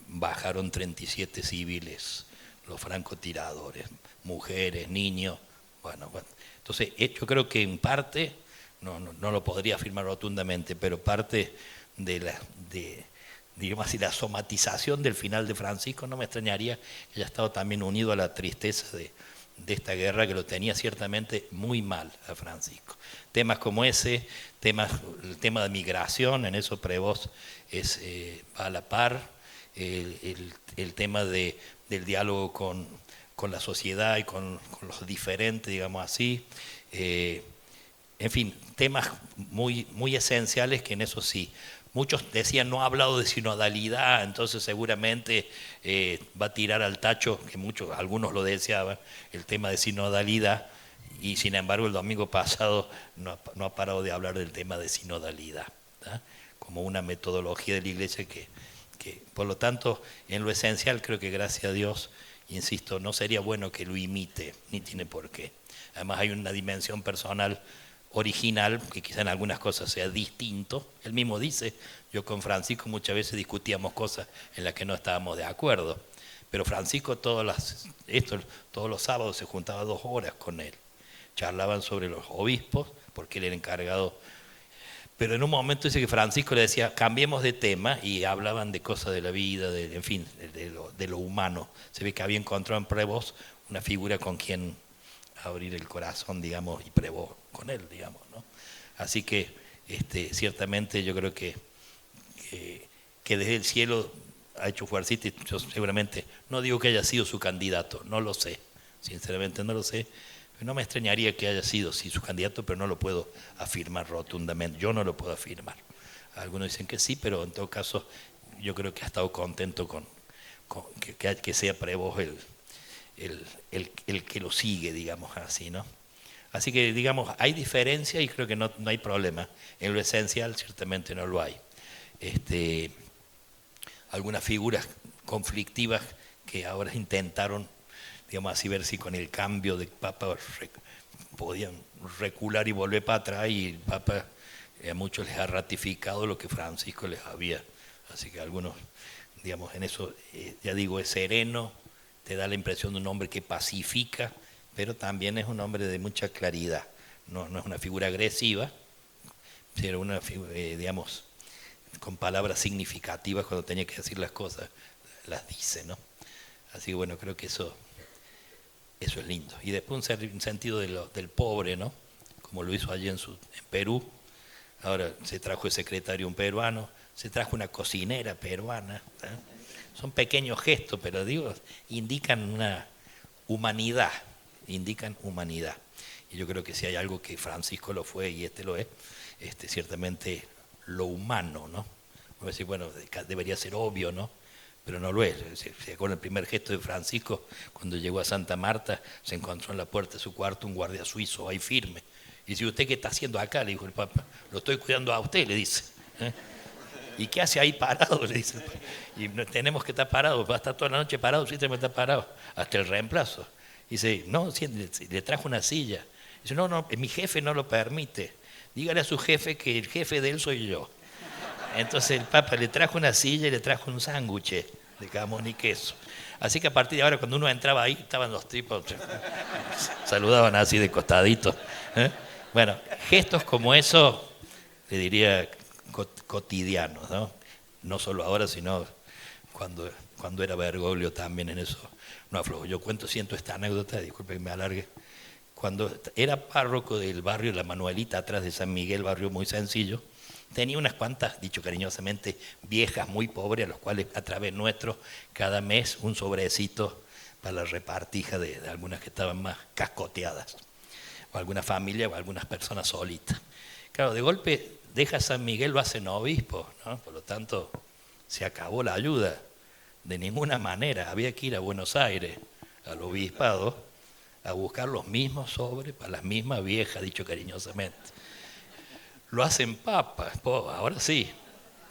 bajaron 37 civiles, los francotiradores, mujeres, niños, bueno. Entonces yo creo que en parte, no lo podría afirmar rotundamente, pero parte digamos así, la somatización del final de Francisco, no me extrañaría que haya estado también unido a la tristeza de esta guerra que lo tenía ciertamente muy mal a Francisco. Temas como ese, el tema de migración, en eso Prevost va a la par, el tema del diálogo con la sociedad y con los diferentes, digamos así, en fin, temas muy, muy esenciales que en eso sí. Muchos decían, no ha hablado de sinodalidad, entonces seguramente va a tirar al tacho, que algunos lo deseaban, el tema de sinodalidad, y sin embargo el domingo pasado no ha parado de hablar del tema de sinodalidad, ¿tá? Como una metodología de la Iglesia que, por lo tanto, en lo esencial creo que gracias a Dios, insisto, no sería bueno que lo imite, ni tiene por qué. Además hay una dimensión personal original, que quizá en algunas cosas sea distinto. Él mismo dice, yo con Francisco muchas veces discutíamos cosas en las que no estábamos de acuerdo, pero Francisco todos los sábados se juntaba 2 horas con él, charlaban sobre los obispos, porque él era encargado, pero en un momento dice que Francisco le decía, cambiemos de tema, y hablaban de cosas de la vida, en fin, de lo humano. Se ve que había encontrado en Prevost una figura con quien abrir el corazón, digamos, y Prevost con él, digamos, ¿no? Así que ciertamente yo creo que desde el cielo ha hecho fuercita, y yo seguramente, no digo que haya sido su candidato, no lo sé, sinceramente no lo sé, no me extrañaría que haya sido sí su candidato, pero no lo puedo afirmar rotundamente, yo no lo puedo afirmar. Algunos dicen que sí, pero en todo caso yo creo que ha estado contento con que sea Prevost el que lo sigue, digamos así, ¿no? Así que, digamos, hay diferencia y creo que no hay problema. En lo esencial ciertamente no lo hay. Algunas figuras conflictivas que ahora intentaron, digamos así, ver si con el cambio de Papa podían recular y volver para atrás, y el Papa a muchos les ha ratificado lo que Francisco les había. Así que algunos, digamos, en eso, ya digo, es sereno, te da la impresión de un hombre que pacifica, pero también es un hombre de mucha claridad. No es una figura agresiva, pero una figura, digamos, con palabras significativas cuando tenía que decir las cosas, las dice, ¿no? Así que bueno, creo que eso Eso es lindo. Y después un sentido del pobre, ¿no? Como lo hizo allí en Perú. Ahora se trajo el secretario un peruano, se trajo una cocinera peruana. Son pequeños gestos, pero digo, indican una humanidad, indican humanidad. Y yo creo que si hay algo que Francisco lo fue y lo es, ciertamente lo humano, ¿no? Voy a decir, bueno, debería ser obvio, ¿no? Pero no lo es. Con el primer gesto de Francisco, cuando llegó a Santa Marta, se encontró en la puerta de su cuarto un guardia suizo ahí firme. Y dice, ¿usted qué está haciendo acá? Le dijo el Papa. Lo estoy cuidando a usted, le dice. ¿Y qué hace ahí parado? Le dice el Papa. Y tenemos que estar parados, va a estar toda la noche parado, sí tenemos que estar parados, hasta el reemplazo. Dice, no, sí, le trajo una silla. Dice, no, mi jefe no lo permite. Dígale a su jefe que el jefe de él soy yo. Entonces el Papa le trajo una silla y le trajo un sándwich de jamón y queso. Así que a partir de ahora, cuando uno entraba ahí, estaban los tipos, saludaban así de costadito. Bueno, gestos como eso, le diría cotidianos, ¿no? No solo ahora, sino cuando era Bergoglio también en eso. No aflojo. Yo siento esta anécdota, disculpe que me alargue. Cuando era párroco del barrio La Manuelita, atrás de San Miguel, barrio muy sencillo, tenía unas cuantas, dicho cariñosamente, viejas muy pobres, a los cuales a través nuestro, cada mes un sobrecito para la repartija de algunas que estaban más cascoteadas, o alguna familia o algunas personas solitas. Claro, de golpe deja San Miguel, lo hacen obispo, ¿no? Por lo tanto, se acabó la ayuda. De ninguna manera, había que ir a Buenos Aires, al obispado, a buscar los mismos sobres para las mismas viejas, dicho cariñosamente. Lo hacen papas, ahora sí,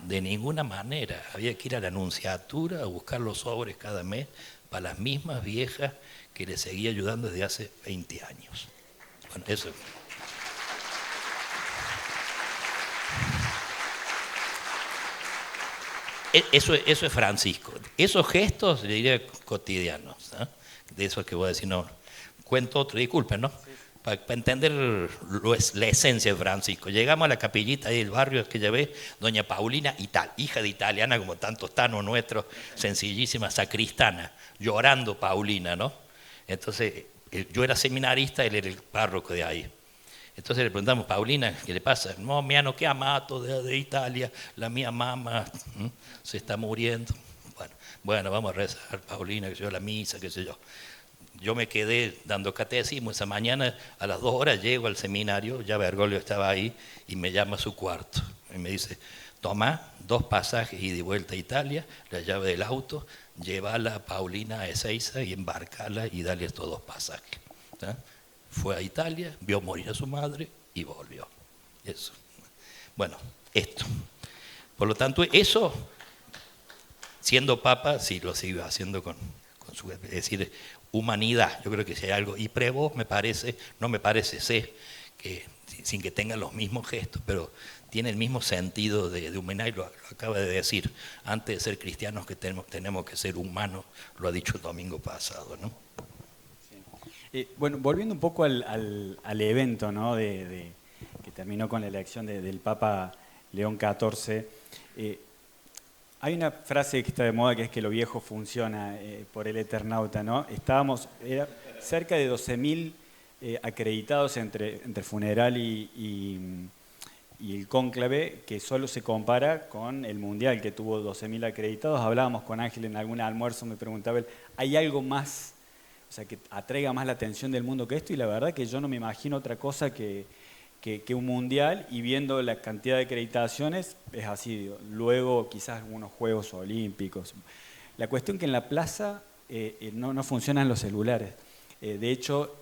de ninguna manera. Había que ir a la Nunciatura a buscar los sobres cada mes para las mismas viejas que le seguía ayudando desde hace 20 años. Bueno, eso. Eso es Francisco. Esos gestos, le diría, cotidianos, ¿no? De esos que voy a decir, no. Cuento otro, disculpen, ¿no? Para entender la esencia de Francisco. Llegamos a la capillita ahí del barrio que llevé, doña Paulina, hija de italiana, como tantos tanos nuestros, sencillísima, sacristana, llorando Paulina, ¿no? Entonces, yo era seminarista, él era el párroco de ahí. Entonces le preguntamos, Paulina, ¿qué le pasa? No, mi hanno chiamato de Italia, la mía mamá se está muriendo. Bueno, vamos a rezar, Paulina, que sé yo, la misa, qué sé yo. Yo me quedé dando catecismo. Esa mañana a las 2 horas llego al seminario, ya Bergoglio estaba ahí y me llama a su cuarto. Y me dice, toma 2 pasajes y de vuelta a Italia, la llave del auto, llévala a Paulina a Ezeiza y embarcala y dale estos 2 pasajes. ¿Sí? Fue a Italia, vio morir a su madre y volvió. Eso. Bueno, esto. Por lo tanto, eso, siendo papa, sí lo sigo haciendo con su, es decir, humanidad. Yo creo que si hay algo, y Prevost sé que sin que tengan los mismos gestos, pero tiene el mismo sentido de humanidad, y lo acaba de decir. Antes de ser cristianos que tenemos que ser humanos, lo ha dicho el domingo pasado, ¿no? Bueno, volviendo un poco al evento, ¿no? que terminó con la elección del Papa León XIV, hay una frase que está de moda que es que lo viejo funciona por el Eternauta, ¿no? Era cerca de 12.000 acreditados entre funeral y el cónclave, que solo se compara con el Mundial, que tuvo 12.000 acreditados. Hablábamos con Ángel en algún almuerzo, me preguntaba él, ¿hay algo más, o sea, que atraiga más la atención del mundo que esto? Y la verdad que yo no me imagino otra cosa que un mundial, y viendo la cantidad de acreditaciones, es así. Digo. Luego quizás algunos Juegos Olímpicos. La cuestión que en la plaza no funcionan los celulares. De hecho,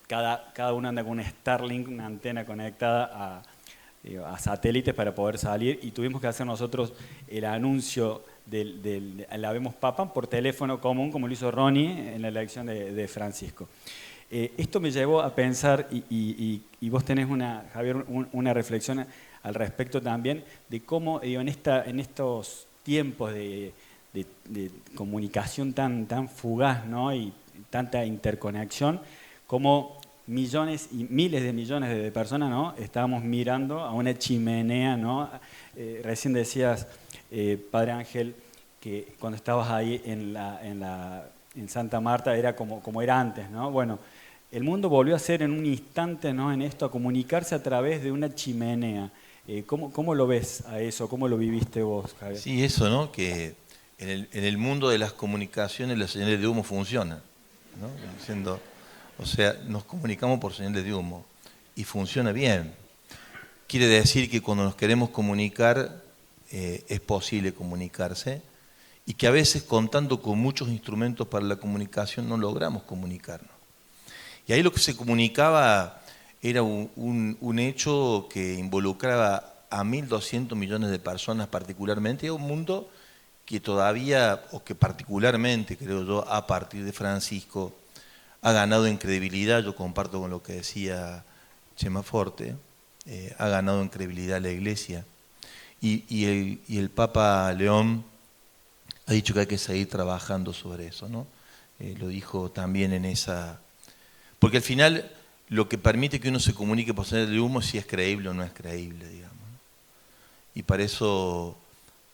cada uno anda con un Starlink, una antena conectada a satélites para poder salir, y tuvimos que hacer nosotros el anuncio del Habemos Papa por teléfono común, como lo hizo Ronnie en la elección de Francisco. Esto me llevó a pensar, y vos tenés, Javier, una reflexión al respecto también, de cómo en estos tiempos de comunicación tan fugaz, ¿no? Y tanta interconexión, cómo millones y miles de millones de personas, ¿no? Estábamos mirando a una chimenea, ¿no? Recién decías, Padre Ángel, que cuando estabas ahí en la en Santa Marta era como era antes, ¿no? Bueno, el mundo volvió a ser en un instante, ¿no? En esto, a comunicarse a través de una chimenea. ¿Cómo lo ves a eso? ¿Cómo lo viviste vos, Javier? Sí, eso, ¿no? Que en el mundo de las comunicaciones las señales de humo funcionan, ¿no? Diciendo, o sea, nos comunicamos por señales de humo y funciona bien. Quiere decir que cuando nos queremos comunicar es posible comunicarse y que a veces contando con muchos instrumentos para la comunicación no logramos comunicarnos. Y ahí lo que se comunicaba era un hecho que involucraba a 1.200 millones de personas particularmente, y a un mundo que todavía, o que particularmente, creo yo, a partir de Francisco, ha ganado en credibilidad. Yo comparto con lo que decía Chema Forte, ha ganado en credibilidad la Iglesia. Y el Papa León ha dicho que hay que seguir trabajando sobre eso, ¿no? Lo dijo también en esa... Porque al final lo que permite que uno se comunique por señal de humo es si es creíble o no es creíble, digamos. Y para eso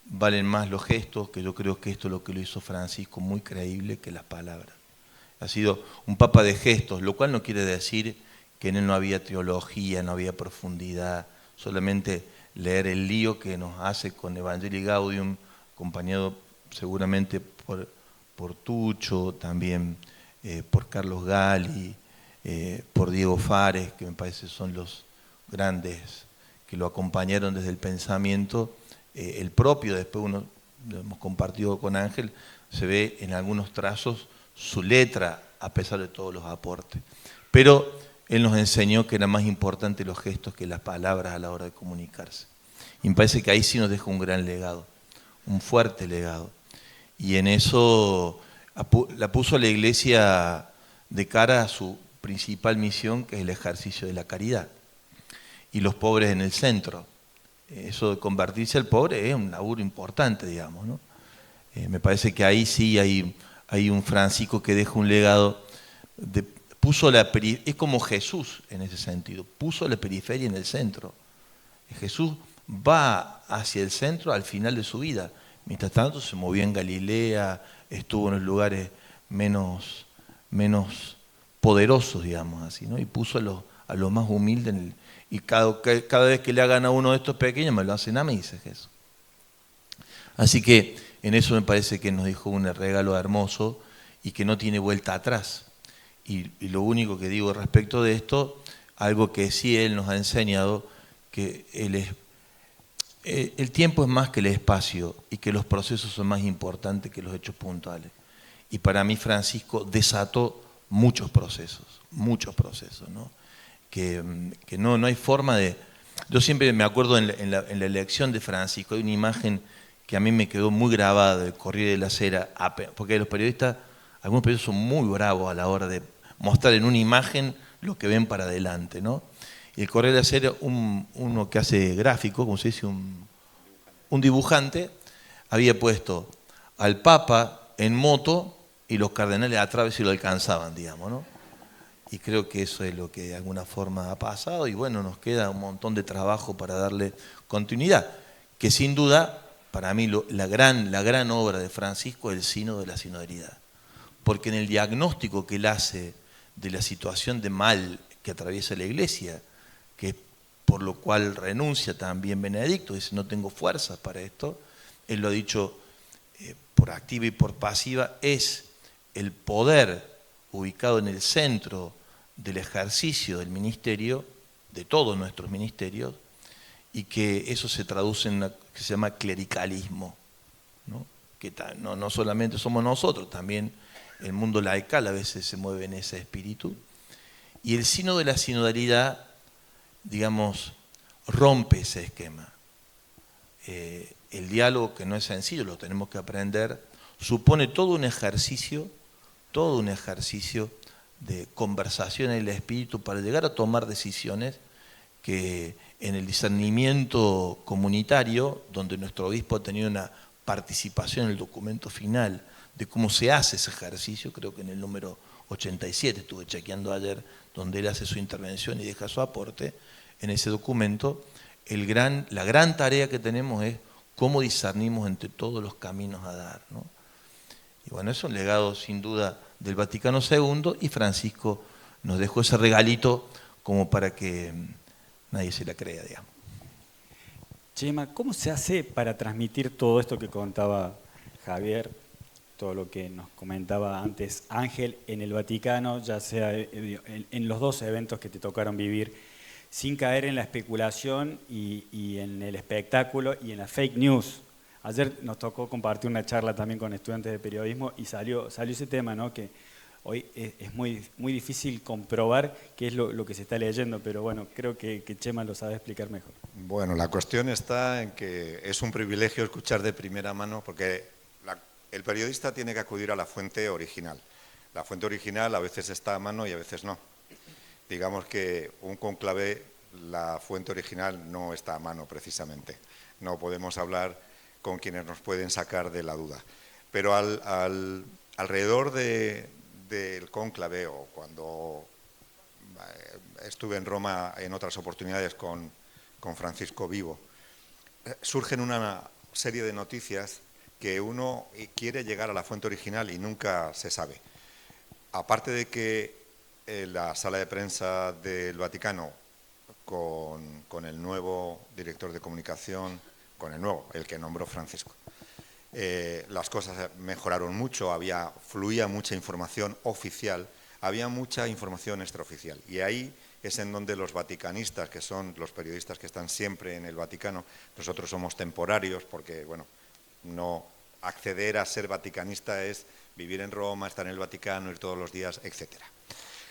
valen más los gestos, que yo creo que esto es lo que lo hizo Francisco muy creíble, que las palabras. Ha sido un papa de gestos, lo cual no quiere decir que en él no había teología, no había profundidad, solamente leer el lío que nos hace con Evangelii Gaudium, acompañado seguramente por Tucho, también por Carlos Gali, por Diego Fares, que me parece son los grandes que lo acompañaron desde el pensamiento. El propio, después uno lo hemos compartido con Ángel, se ve en algunos trazos su letra, a pesar de todos los aportes. Pero él nos enseñó que era más importante los gestos que las palabras a la hora de comunicarse. Y me parece que ahí sí nos deja un gran legado, un fuerte legado. Y en eso la puso a la Iglesia de cara a su principal misión, que es el ejercicio de la caridad. Y los pobres en el centro. Eso de convertirse al pobre es un laburo importante, digamos, ¿no? Me parece que ahí sí hay un Francisco que deja un legado, es como Jesús en ese sentido, puso la periferia en el centro. Jesús va hacia el centro al final de su vida. Mientras tanto se movió en Galilea, estuvo en los lugares menos poderosos, digamos así, ¿no? Y puso a los más humildes y cada vez que le hagan a uno de estos pequeños, me lo hacen a mí, dice Jesús. Así que en eso me parece que nos dejó un regalo hermoso y que no tiene vuelta atrás. Y lo único que digo respecto de esto, algo que sí él nos ha enseñado, que el tiempo es más que el espacio y que los procesos son más importantes que los hechos puntuales. Y para mí Francisco desató muchos procesos, ¿no? Que no hay forma de... Yo siempre me acuerdo en la elección de Francisco, hay una imagen que a mí me quedó muy grabada del Corriere de la Sera, porque los periodistas, algunos periodistas son muy bravos a la hora de mostrar en una imagen lo que ven para adelante, ¿no? Y el Corriere de la Sera, uno que hace gráfico, como se dice, un dibujante, había puesto al Papa en moto y los cardenales atrás si lo alcanzaban, digamos, ¿no? Y creo que eso es lo que de alguna forma ha pasado y bueno, nos queda un montón de trabajo para darle continuidad, que sin duda, para mí la gran obra de Francisco es el sínodo de la sinodalidad, porque en el diagnóstico que él hace de la situación de mal que atraviesa la Iglesia, que es por lo cual renuncia también Benedicto, dice no tengo fuerzas para esto, él lo ha dicho por activa y por pasiva, es el poder ubicado en el centro del ejercicio del ministerio, de todos nuestros ministerios, y que eso se traduce en lo que se llama clericalismo, ¿no? Que no solamente somos nosotros, también el mundo laical a veces se mueve en ese espíritu. Y el sínodo de la sinodalidad, digamos, rompe ese esquema. El diálogo, que no es sencillo, lo tenemos que aprender, supone todo un ejercicio de conversación en el espíritu para llegar a tomar decisiones que en el discernimiento comunitario, donde nuestro obispo ha tenido una participación en el documento final de cómo se hace ese ejercicio, creo que en el número 87, estuve chequeando ayer, donde él hace su intervención y deja su aporte, en ese documento, la gran tarea que tenemos es cómo discernimos entre todos los caminos a dar, ¿no? Y bueno, es un legado sin duda del Vaticano II, y Francisco nos dejó ese regalito como para que nadie se la crea, digamos. Chema, ¿cómo se hace para transmitir todo esto que contaba Javier, todo lo que nos comentaba antes Ángel en el Vaticano, ya sea en los dos eventos que te tocaron vivir, sin caer en la especulación y en el espectáculo y en la fake news? Ayer nos tocó compartir una charla también con estudiantes de periodismo y salió ese tema, ¿no? Que hoy es muy difícil comprobar qué es lo que se está leyendo, pero bueno, creo que Chema lo sabe explicar mejor. Bueno, la cuestión está en que es un privilegio escuchar de primera mano, porque el periodista tiene que acudir a la fuente original. La fuente original a veces está a mano y a veces no. Digamos que un cónclave, la fuente original no está a mano precisamente. No podemos hablar con quienes nos pueden sacar de la duda. Pero alrededor del cónclave, o cuando estuve en Roma en otras oportunidades con Francisco vivo, surgen una serie de noticias que uno quiere llegar a la fuente original y nunca se sabe. Aparte de que la sala de prensa del Vaticano, con el nuevo director de comunicación, el que nombró Francisco, las cosas mejoraron mucho, fluía mucha información oficial, había mucha información extraoficial. Y ahí es en donde los vaticanistas, que son los periodistas que están siempre en el Vaticano, nosotros somos temporarios porque, bueno, no acceder a ser vaticanista es vivir en Roma, estar en el Vaticano, ir todos los días, etcétera.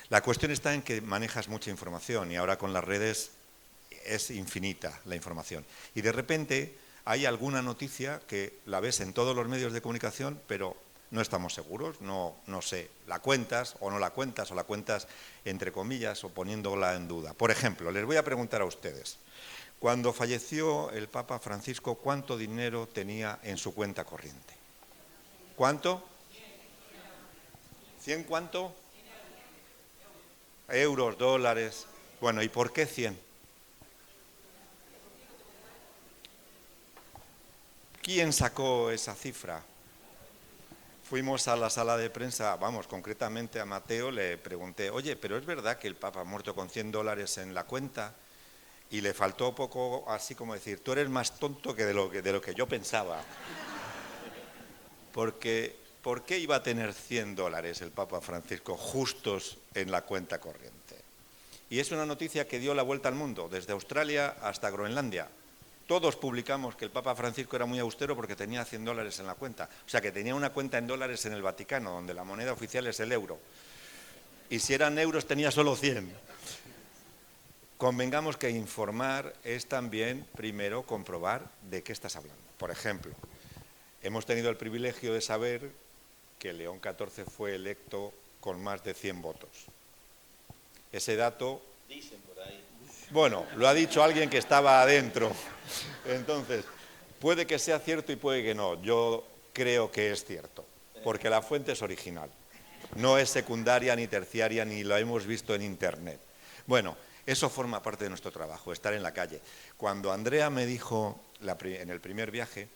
La cuestión está en que manejas mucha información y ahora con las redes es infinita la información. Y de repente hay alguna noticia que la ves en todos los medios de comunicación, pero no estamos seguros, no sé, la cuentas o no la cuentas, o la cuentas entre comillas o poniéndola en duda. Por ejemplo, les voy a preguntar a ustedes, cuando falleció el Papa Francisco, ¿cuánto dinero tenía en su cuenta corriente? ¿Cuánto? ¿100 cuánto? Euros, dólares. Bueno, ¿y por qué 100? ¿Quién sacó esa cifra? Fuimos a la sala de prensa, concretamente a Mateo, le pregunté, oye, ¿pero es verdad que el Papa ha muerto con 100 dólares en la cuenta? Y le faltó poco, así como decir, tú eres más tonto que de lo que yo pensaba. Porque, ¿por qué iba a tener 100 dólares el Papa Francisco justos en la cuenta corriente? Y es una noticia que dio la vuelta al mundo, desde Australia hasta Groenlandia. Todos publicamos que el Papa Francisco era muy austero porque tenía 100 dólares en la cuenta. O sea, que tenía una cuenta en dólares en el Vaticano, donde la moneda oficial es el euro. Y si eran euros tenía solo 100. Convengamos que informar es también, primero, comprobar de qué estás hablando. Por ejemplo, hemos tenido el privilegio de saber que León XIV fue electo con más de 100 votos. Ese dato... Dicen por ahí. Bueno, lo ha dicho alguien que estaba adentro. Entonces, puede que sea cierto y puede que no. Yo creo que es cierto, porque la fuente es original. No es secundaria ni terciaria, ni lo hemos visto en Internet. Bueno, eso forma parte de nuestro trabajo, estar en la calle. Cuando Andrea me dijo en el primer viaje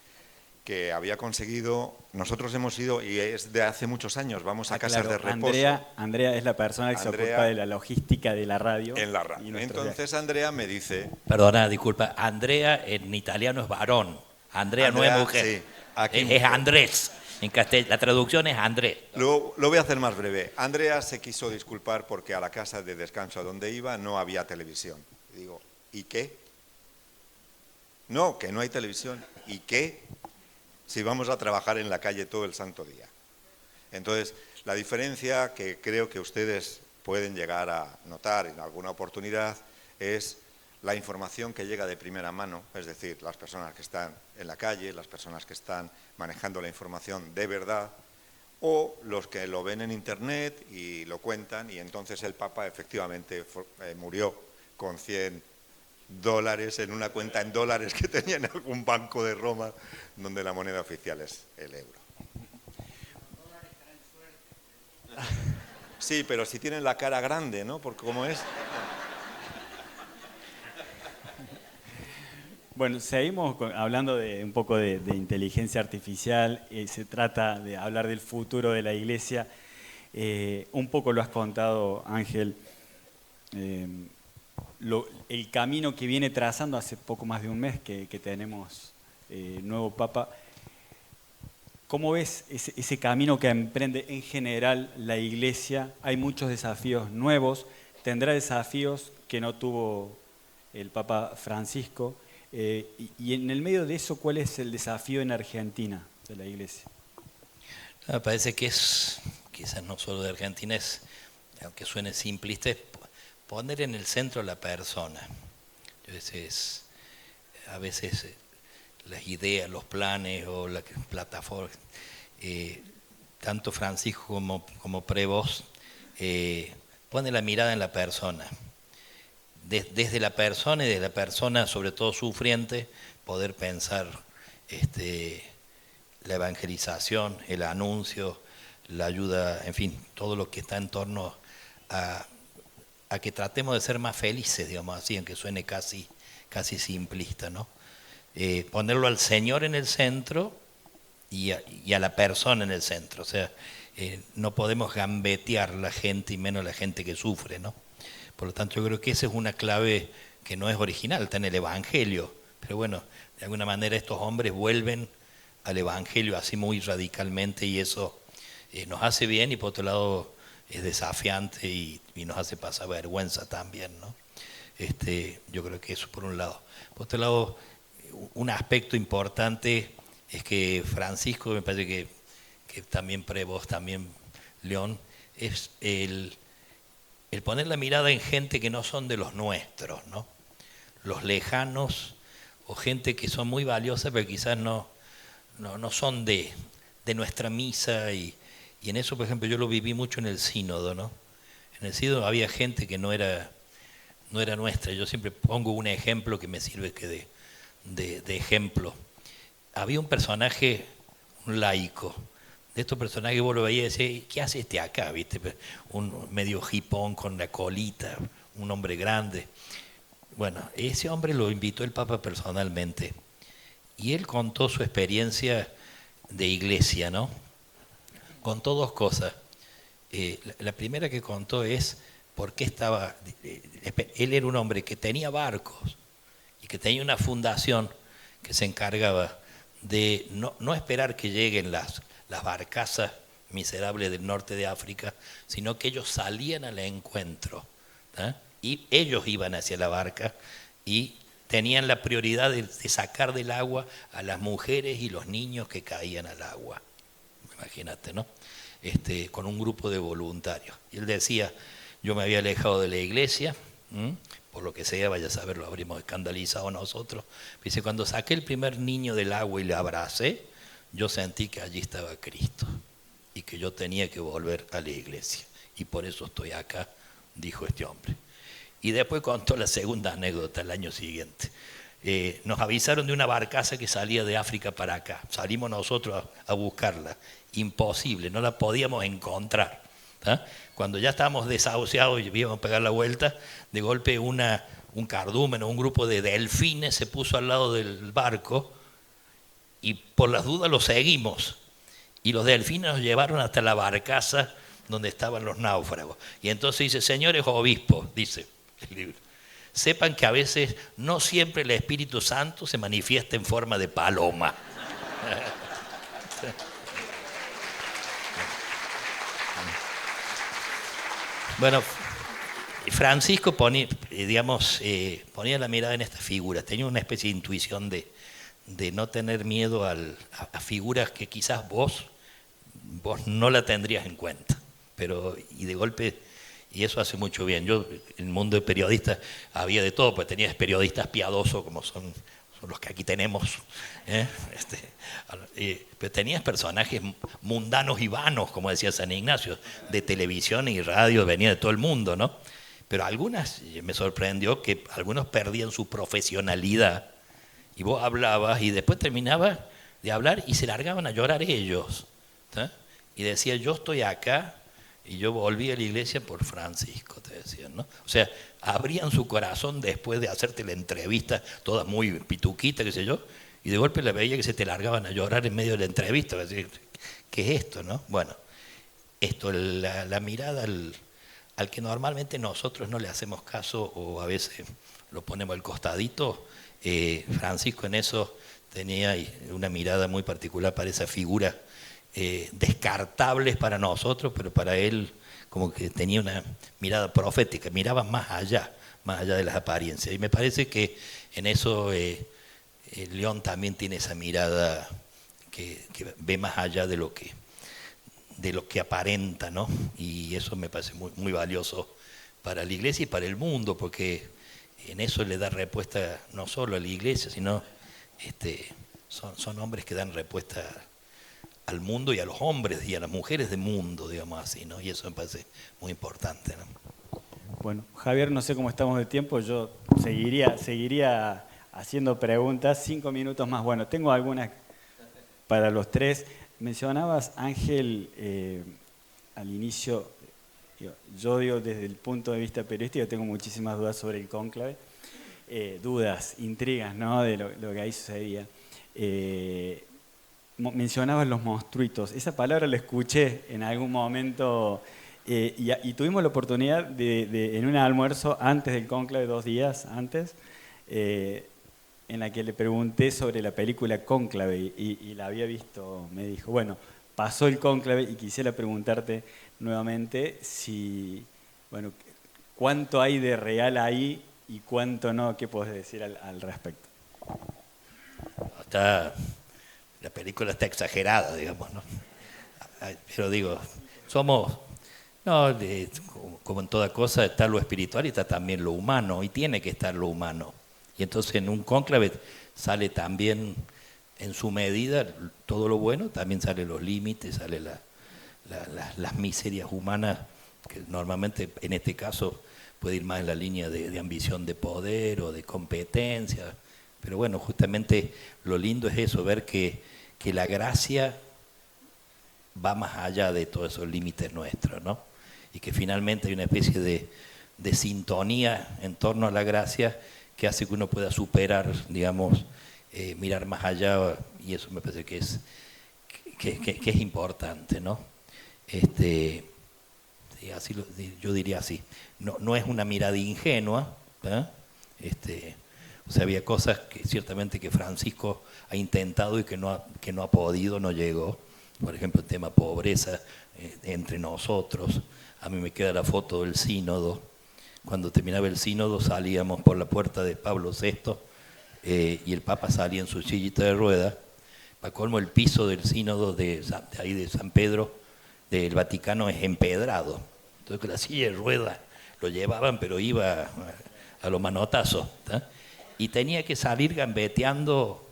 que había conseguido, nosotros hemos ido, y es de hace muchos años, vamos a casas de reposo. Andrea es la persona que se ocupa de la logística de la radio. En la radio. Entonces Andrea me dice... Perdona, disculpa, Andrea en italiano es varón, Andrea no es mujer, sí, aquí es mujer. Andrés, en castellano la traducción es Andrés. Lo voy a hacer más breve. Andrea se quiso disculpar porque a la casa de descanso a donde iba no había televisión. Y digo, ¿y qué? No, que no hay televisión. ¿Y qué? Si vamos a trabajar en la calle todo el santo día. Entonces, la diferencia que creo que ustedes pueden llegar a notar en alguna oportunidad es la información que llega de primera mano, es decir, las personas que están en la calle, las personas que están manejando la información de verdad, o los que lo ven en Internet y lo cuentan, y entonces el Papa efectivamente murió con 100 dólares en una cuenta en dólares que tenía en algún banco de Roma, donde la moneda oficial es el euro. Sí, pero si tienen la cara grande, ¿no? Porque como es... Bueno, seguimos hablando de un poco de inteligencia artificial. Se trata de hablar del futuro de la Iglesia. Un poco lo has contado, Ángel. El camino que viene trazando hace poco más de un mes que tenemos nuevo Papa. ¿Cómo ves ese camino que emprende en general la Iglesia? Hay muchos desafíos nuevos. Tendrá desafíos que no tuvo el Papa Francisco. Y en el medio de eso, ¿cuál es el desafío en Argentina de la Iglesia? Me parece que es, quizás no solo de Argentina, es, aunque suene simplista, es poner en el centro a la persona. A veces las ideas, los planes o las plataformas, tanto Francisco como Prevost, pone la mirada en la persona. Desde la persona y de la persona sobre todo sufriente, poder pensar la evangelización, el anuncio, la ayuda, en fin, todo lo que está en torno a que tratemos de ser más felices, digamos así, aunque suene casi simplista, ¿no? Ponerlo al Señor en el centro y a la persona en el centro, o sea, no podemos gambetear la gente y menos la gente que sufre, ¿no? Por lo tanto, yo creo que esa es una clave que no es original, está en el Evangelio. Pero bueno, de alguna manera estos hombres vuelven al Evangelio así muy radicalmente y eso nos hace bien y por otro lado es desafiante y nos hace pasar vergüenza también, ¿no? Yo creo que eso por un lado. Por otro lado, un aspecto importante es que Francisco, me parece que también Prevost, también León, es el poner la mirada en gente que no son de los nuestros, ¿no? Los lejanos o gente que son muy valiosas pero quizás no son de nuestra misa y en eso, por ejemplo, yo lo viví mucho en el sínodo, ¿no? En el sínodo había gente que no era nuestra. Yo siempre pongo un ejemplo que me sirve que de ejemplo. Había un personaje, un laico, de estos personajes vos lo veías y decías, ¿qué hace acá? ¿Viste? Un medio jipón con la colita, un hombre grande. Bueno, ese hombre lo invitó el Papa personalmente y él contó su experiencia de iglesia, ¿no? Contó dos cosas. La primera que contó es por qué estaba... Él era un hombre que tenía barcos y que tenía una fundación que se encargaba de no esperar que lleguen las barcazas miserables del norte de África, sino que ellos salían al encuentro, ¿eh? Y ellos iban hacia la barca y tenían la prioridad de sacar del agua a las mujeres y los niños que caían al agua. Imagínate, ¿no? Con un grupo de voluntarios. Y él decía, yo me había alejado de la iglesia, por lo que sea, vaya a saber, lo habríamos escandalizado nosotros. Dice, cuando saqué el primer niño del agua y le abracé, yo sentí que allí estaba Cristo y que yo tenía que volver a la iglesia. Y por eso estoy acá, dijo este hombre. Y después contó la segunda anécdota el año siguiente. Nos avisaron de una barcaza que salía de África para acá. Salimos nosotros a buscarla. Imposible, no la podíamos encontrar. ¿Ah? Cuando ya estábamos desahuciados y íbamos a pegar la vuelta, de golpe un cardúmeno, un grupo de delfines se puso al lado del barco y por las dudas lo seguimos. Y los delfines nos llevaron hasta la barcaza donde estaban los náufragos. Y entonces dice, señores obispos, dice el libro, sepan que a veces no siempre el Espíritu Santo se manifiesta en forma de paloma. Bueno, Francisco ponía la mirada en estas figuras, tenía una especie de intuición de no tener miedo a figuras que quizás vos no la tendrías en cuenta, pero y de golpe, y eso hace mucho bien. Yo, en el mundo de periodistas, había de todo, pues tenías periodistas piadosos como son los que aquí tenemos, pero tenías personajes mundanos y vanos, como decía San Ignacio, de televisión y radio, venía de todo el mundo, ¿no? Pero algunas, me sorprendió que algunos perdían su profesionalidad y vos hablabas y después terminabas de hablar y se largaban a llorar ellos, ¿sí? Y decía, yo estoy acá Y yo volví a la iglesia por Francisco, te decían, ¿no? O sea, abrían su corazón después de hacerte la entrevista, toda muy pituquita, qué sé yo, y de golpe la veía que se te largaban a llorar en medio de la entrevista. Decir, ¿qué es esto, no? Bueno, esto, la mirada al que normalmente nosotros no le hacemos caso o a veces lo ponemos al costadito, Francisco en eso tenía una mirada muy particular para esa figura, descartables para nosotros, pero para él como que tenía una mirada profética, miraba más allá de las apariencias. Y me parece que en eso León también tiene esa mirada que ve más allá de lo que aparenta, ¿no? Y eso me parece muy, muy valioso para la iglesia y para el mundo, porque en eso le da respuesta no solo a la iglesia, sino son hombres que dan respuesta al mundo y a los hombres y a las mujeres del mundo, digamos así, ¿no? Y eso me parece muy importante, ¿no? Bueno, Javier, no sé cómo estamos de tiempo, yo seguiría haciendo preguntas, 5 minutos más. Bueno, tengo algunas para los tres. Mencionabas, Ángel, al inicio, yo digo desde el punto de vista periodístico, tengo muchísimas dudas sobre el cónclave, dudas, intrigas, ¿no?, de lo que ahí sucedía. Mencionabas los monstruitos, esa palabra la escuché en algún momento y tuvimos la oportunidad en un almuerzo antes del cónclave, 2 días antes, en la que le pregunté sobre la película Cónclave y la había visto. Me dijo, bueno, pasó el cónclave y quisiera preguntarte nuevamente si, bueno, cuánto hay de real ahí y cuánto no, ¿qué podés decir al respecto? La película está exagerada, digamos, ¿no? Pero digo, como en toda cosa, está lo espiritual y está también lo humano, y tiene que estar lo humano. Y entonces en un cónclave sale también en su medida todo lo bueno, también salen los límites, sale las miserias humanas, que normalmente en este caso puede ir más en la línea de ambición de poder o de competencia. Pero bueno, justamente lo lindo es eso, ver que la gracia va más allá de todos esos límites nuestros, ¿no? Y que finalmente hay una especie de sintonía en torno a la gracia que hace que uno pueda superar, digamos, mirar más allá, y eso me parece que es importante, ¿no? Así yo diría así, no es una mirada ingenua, ¿eh? O sea, había cosas que ciertamente que Francisco ha intentado y que no ha podido, no llegó. Por ejemplo, el tema pobreza entre nosotros. A mí me queda la foto del sínodo. Cuando terminaba el sínodo salíamos por la puerta de Pablo VI y el Papa salía en su sillita de rueda. Para colmo, el piso del sínodo de ahí de San Pedro, del Vaticano, es empedrado. Entonces con la silla de rueda lo llevaban, pero iba a los manotazos, ¿tá? Y tenía que salir gambeteando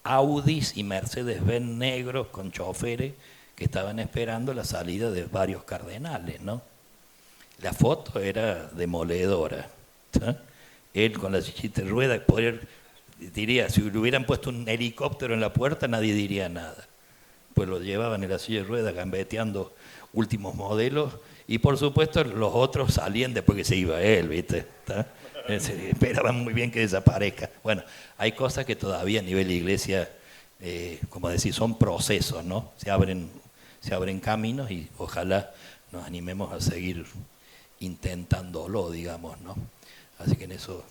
Audis y Mercedes-Benz negros con choferes que estaban esperando la salida de varios cardenales, ¿no? La foto era demoledora, ¿sí? Él con la sillita de ruedas, diría, si le hubieran puesto un helicóptero en la puerta nadie diría nada. Pues lo llevaban en la silla de ruedas gambeteando últimos modelos y por supuesto los otros salían después que se iba él, ¿viste? ¿Tá? Esperaban muy bien que desaparezca. Bueno, hay cosas que todavía a nivel de iglesia, como decir, son procesos, ¿no? Se abren caminos y ojalá nos animemos a seguir intentándolo, digamos, ¿no? Así que en eso,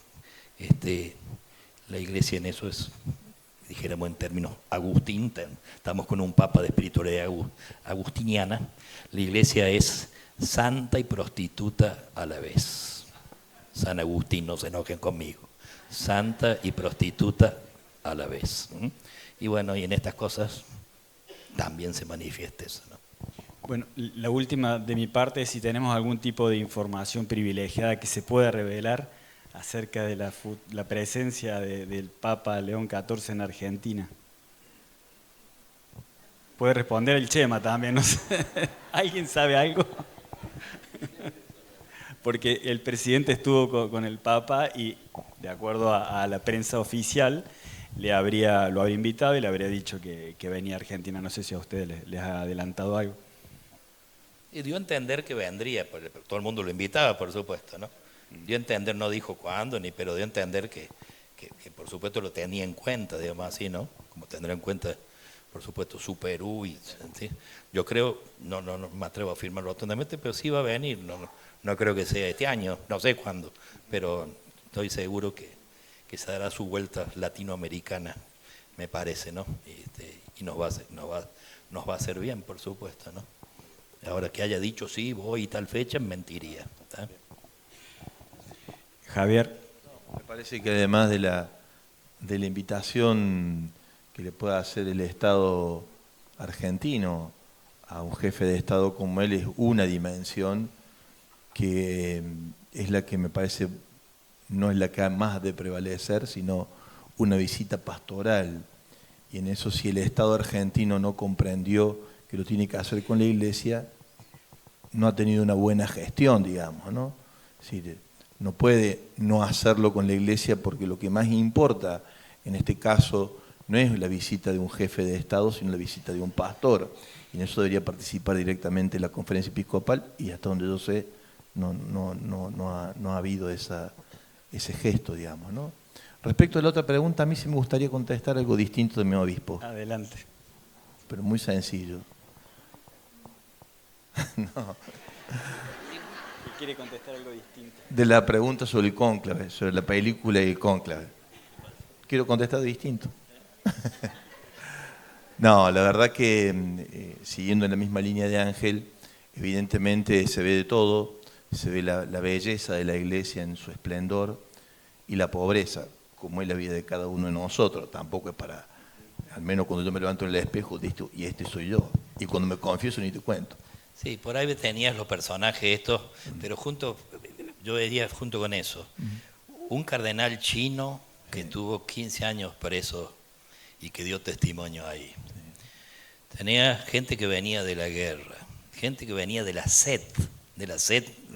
la iglesia en eso es, dijéramos en términos Agustín, estamos con un papa de espiritualidad agustiniana, la iglesia es santa y prostituta a la vez. San Agustín, no se enojen conmigo, santa y prostituta a la vez. Y bueno, y en estas cosas también se manifiesta eso, ¿no? Bueno, la última de mi parte es si tenemos algún tipo de información privilegiada que se pueda revelar acerca de la presencia del Papa León XIV en Argentina. Puede responder el Chema también, no sé. ¿Alguien sabe algo? Porque el presidente estuvo con el Papa y, de acuerdo a la prensa oficial, lo habría invitado y le habría dicho que venía a Argentina. No sé si a ustedes les ha adelantado algo. Y dio a entender que vendría, todo el mundo lo invitaba, por supuesto, ¿no? Dio a entender, no dijo cuándo, pero dio a entender que por supuesto lo tenía en cuenta, digamos así, ¿no? Como tendrá en cuenta, por supuesto, su Perú. ¿Sí? Yo creo, no me atrevo a afirmar rotundamente, pero sí va a venir, no creo que sea este año, no sé cuándo, pero estoy seguro que se dará su vuelta latinoamericana, me parece, ¿no? Y nos va a hacer bien, por supuesto, ¿no? Ahora que haya dicho sí, voy y tal fecha, mentiría. ¿Tá? Javier. Me parece que además de la invitación que le pueda hacer el Estado argentino a un jefe de Estado como él, es una dimensión que es la que me parece no es la que más ha de prevalecer, sino una visita pastoral. Y en eso, si el Estado argentino no comprendió que lo tiene que hacer con la Iglesia, no ha tenido una buena gestión, digamos, ¿no? Es decir, no puede no hacerlo con la Iglesia, porque lo que más importa en este caso no es la visita de un jefe de Estado, sino la visita de un pastor. Y en eso debería participar directamente la Conferencia Episcopal, y hasta donde yo sé no ha habido ese gesto, digamos, ¿no? Respecto a la otra pregunta, a mí sí me gustaría contestar algo distinto de mi obispo. Adelante. Pero muy sencillo. No. ¿Quiere contestar algo distinto? De la pregunta sobre el cónclave, sobre la película y el cónclave. Quiero contestar distinto. No, la verdad que siguiendo en la misma línea de Ángel, evidentemente se ve de todo, se ve la belleza de la Iglesia en su esplendor y la pobreza, como es la vida de cada uno de nosotros. Tampoco es para, al menos cuando yo me levanto en el espejo, y este soy yo. Y cuando me confieso ni te cuento. Sí, por ahí tenías los personajes estos, pero yo veía junto con eso, un cardenal chino que tuvo 15 años preso y que dio testimonio ahí. Tenía gente que venía de la guerra, gente que venía de la sed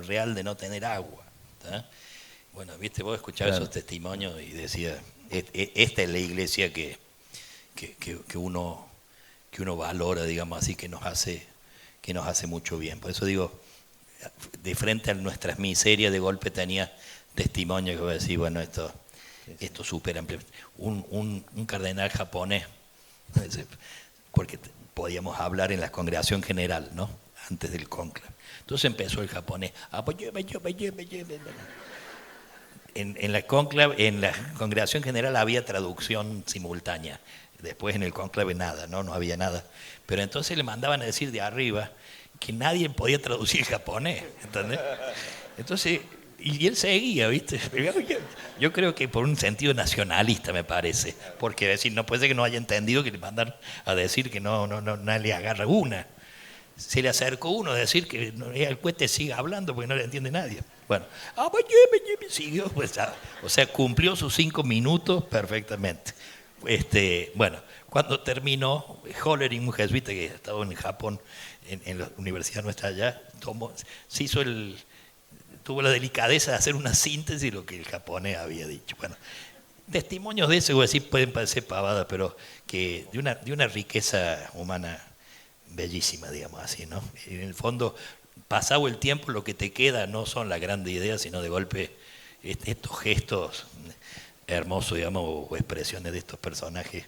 real de no tener agua. ¿Tá? Bueno, viste, vos escuchabas esos testimonios y decías, esta es la iglesia que uno valora, digamos así, que nos hace mucho bien. Por eso digo, de frente a nuestras miserias, de golpe tenía testimonio que voy a decir, bueno, esto supera ampliamente. Un cardenal japonés, porque podíamos hablar en la congregación general, ¿no? Antes del cónclave. Entonces empezó el japonés. En la congregación general había traducción simultánea. Después en el cónclave nada, no había nada. Pero entonces le mandaban a decir de arriba que nadie podía traducir el japonés, ¿entendés? Entonces, y él seguía, ¿viste? Yo creo que por un sentido nacionalista, me parece. Porque decir, no puede ser que no haya entendido que le mandan a decir que no le agarra una. Se le acercó uno a decir que el cuete siga hablando porque no le entiende nadie. Bueno, siguió, pues, o sea, cumplió sus 5 minutos perfectamente. Bueno, cuando terminó, Hollerith, un jesuita que estaba en Japón, en la universidad nuestra allá, tuvo la delicadeza de hacer una síntesis de lo que el japonés había dicho. Bueno, testimonios de eso, pueden parecer pavadas, pero que de una riqueza humana bellísima, digamos así, ¿no? En el fondo, pasado el tiempo, lo que te queda no son las grandes ideas, sino de golpe estos gestos hermosos, digamos, o expresiones de estos personajes,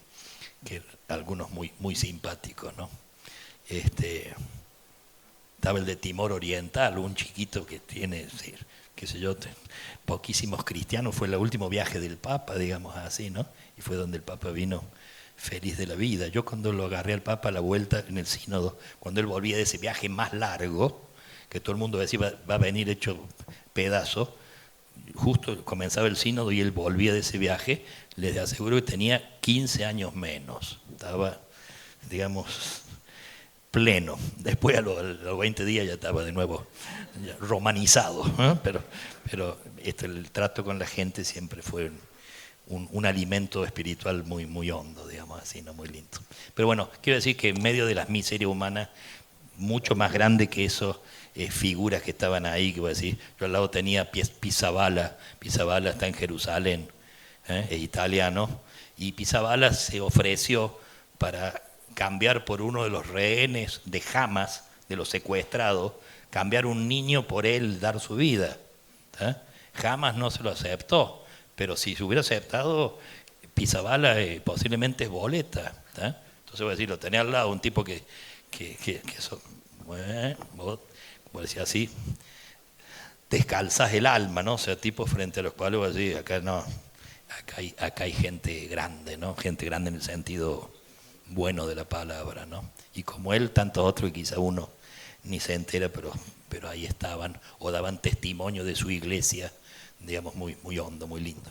que algunos muy, muy simpáticos, ¿no? Estaba el de Timor Oriental, un chiquito que tiene, qué sé yo, poquísimos cristianos, fue el último viaje del Papa, digamos así, ¿no? Y fue donde el Papa vino feliz de la vida. Yo cuando lo agarré al Papa a la vuelta en el sínodo, cuando él volvía de ese viaje más largo, que todo el mundo decía va a venir hecho pedazo, justo comenzaba el sínodo y él volvía de ese viaje, les aseguro que tenía 15 años menos, estaba, digamos, pleno. Después a los 20 días ya estaba de nuevo ya romanizado, ¿eh? Pero el trato con la gente siempre fue un alimento espiritual muy, muy hondo, digamos así, ¿no? Muy lindo. Pero bueno, quiero decir que en medio de las miserias humanas, mucho más grande que eso, figuras que estaban ahí, que voy a decir, yo al lado tenía Pizzaballa está en Jerusalén, es italiano, y Pizzaballa se ofreció para cambiar por uno de los rehenes de Hamas de los secuestrados, cambiar un niño por él, dar su vida. Jamás no se lo aceptó, pero si se hubiera aceptado, Pizzaballa posiblemente es boleta. Entonces voy a decir, lo tenía al lado un tipo que vos, como decía así, descalzas el alma, ¿no? O sea, tipos frente a los cuales voy a decir, acá no, acá hay gente grande, ¿no? Gente grande en el sentido bueno de la palabra, ¿no? Y como él, tantos otros, y quizá uno ni se entera, pero ahí estaban, o daban testimonio de su iglesia, digamos, muy, muy hondo, muy lindo.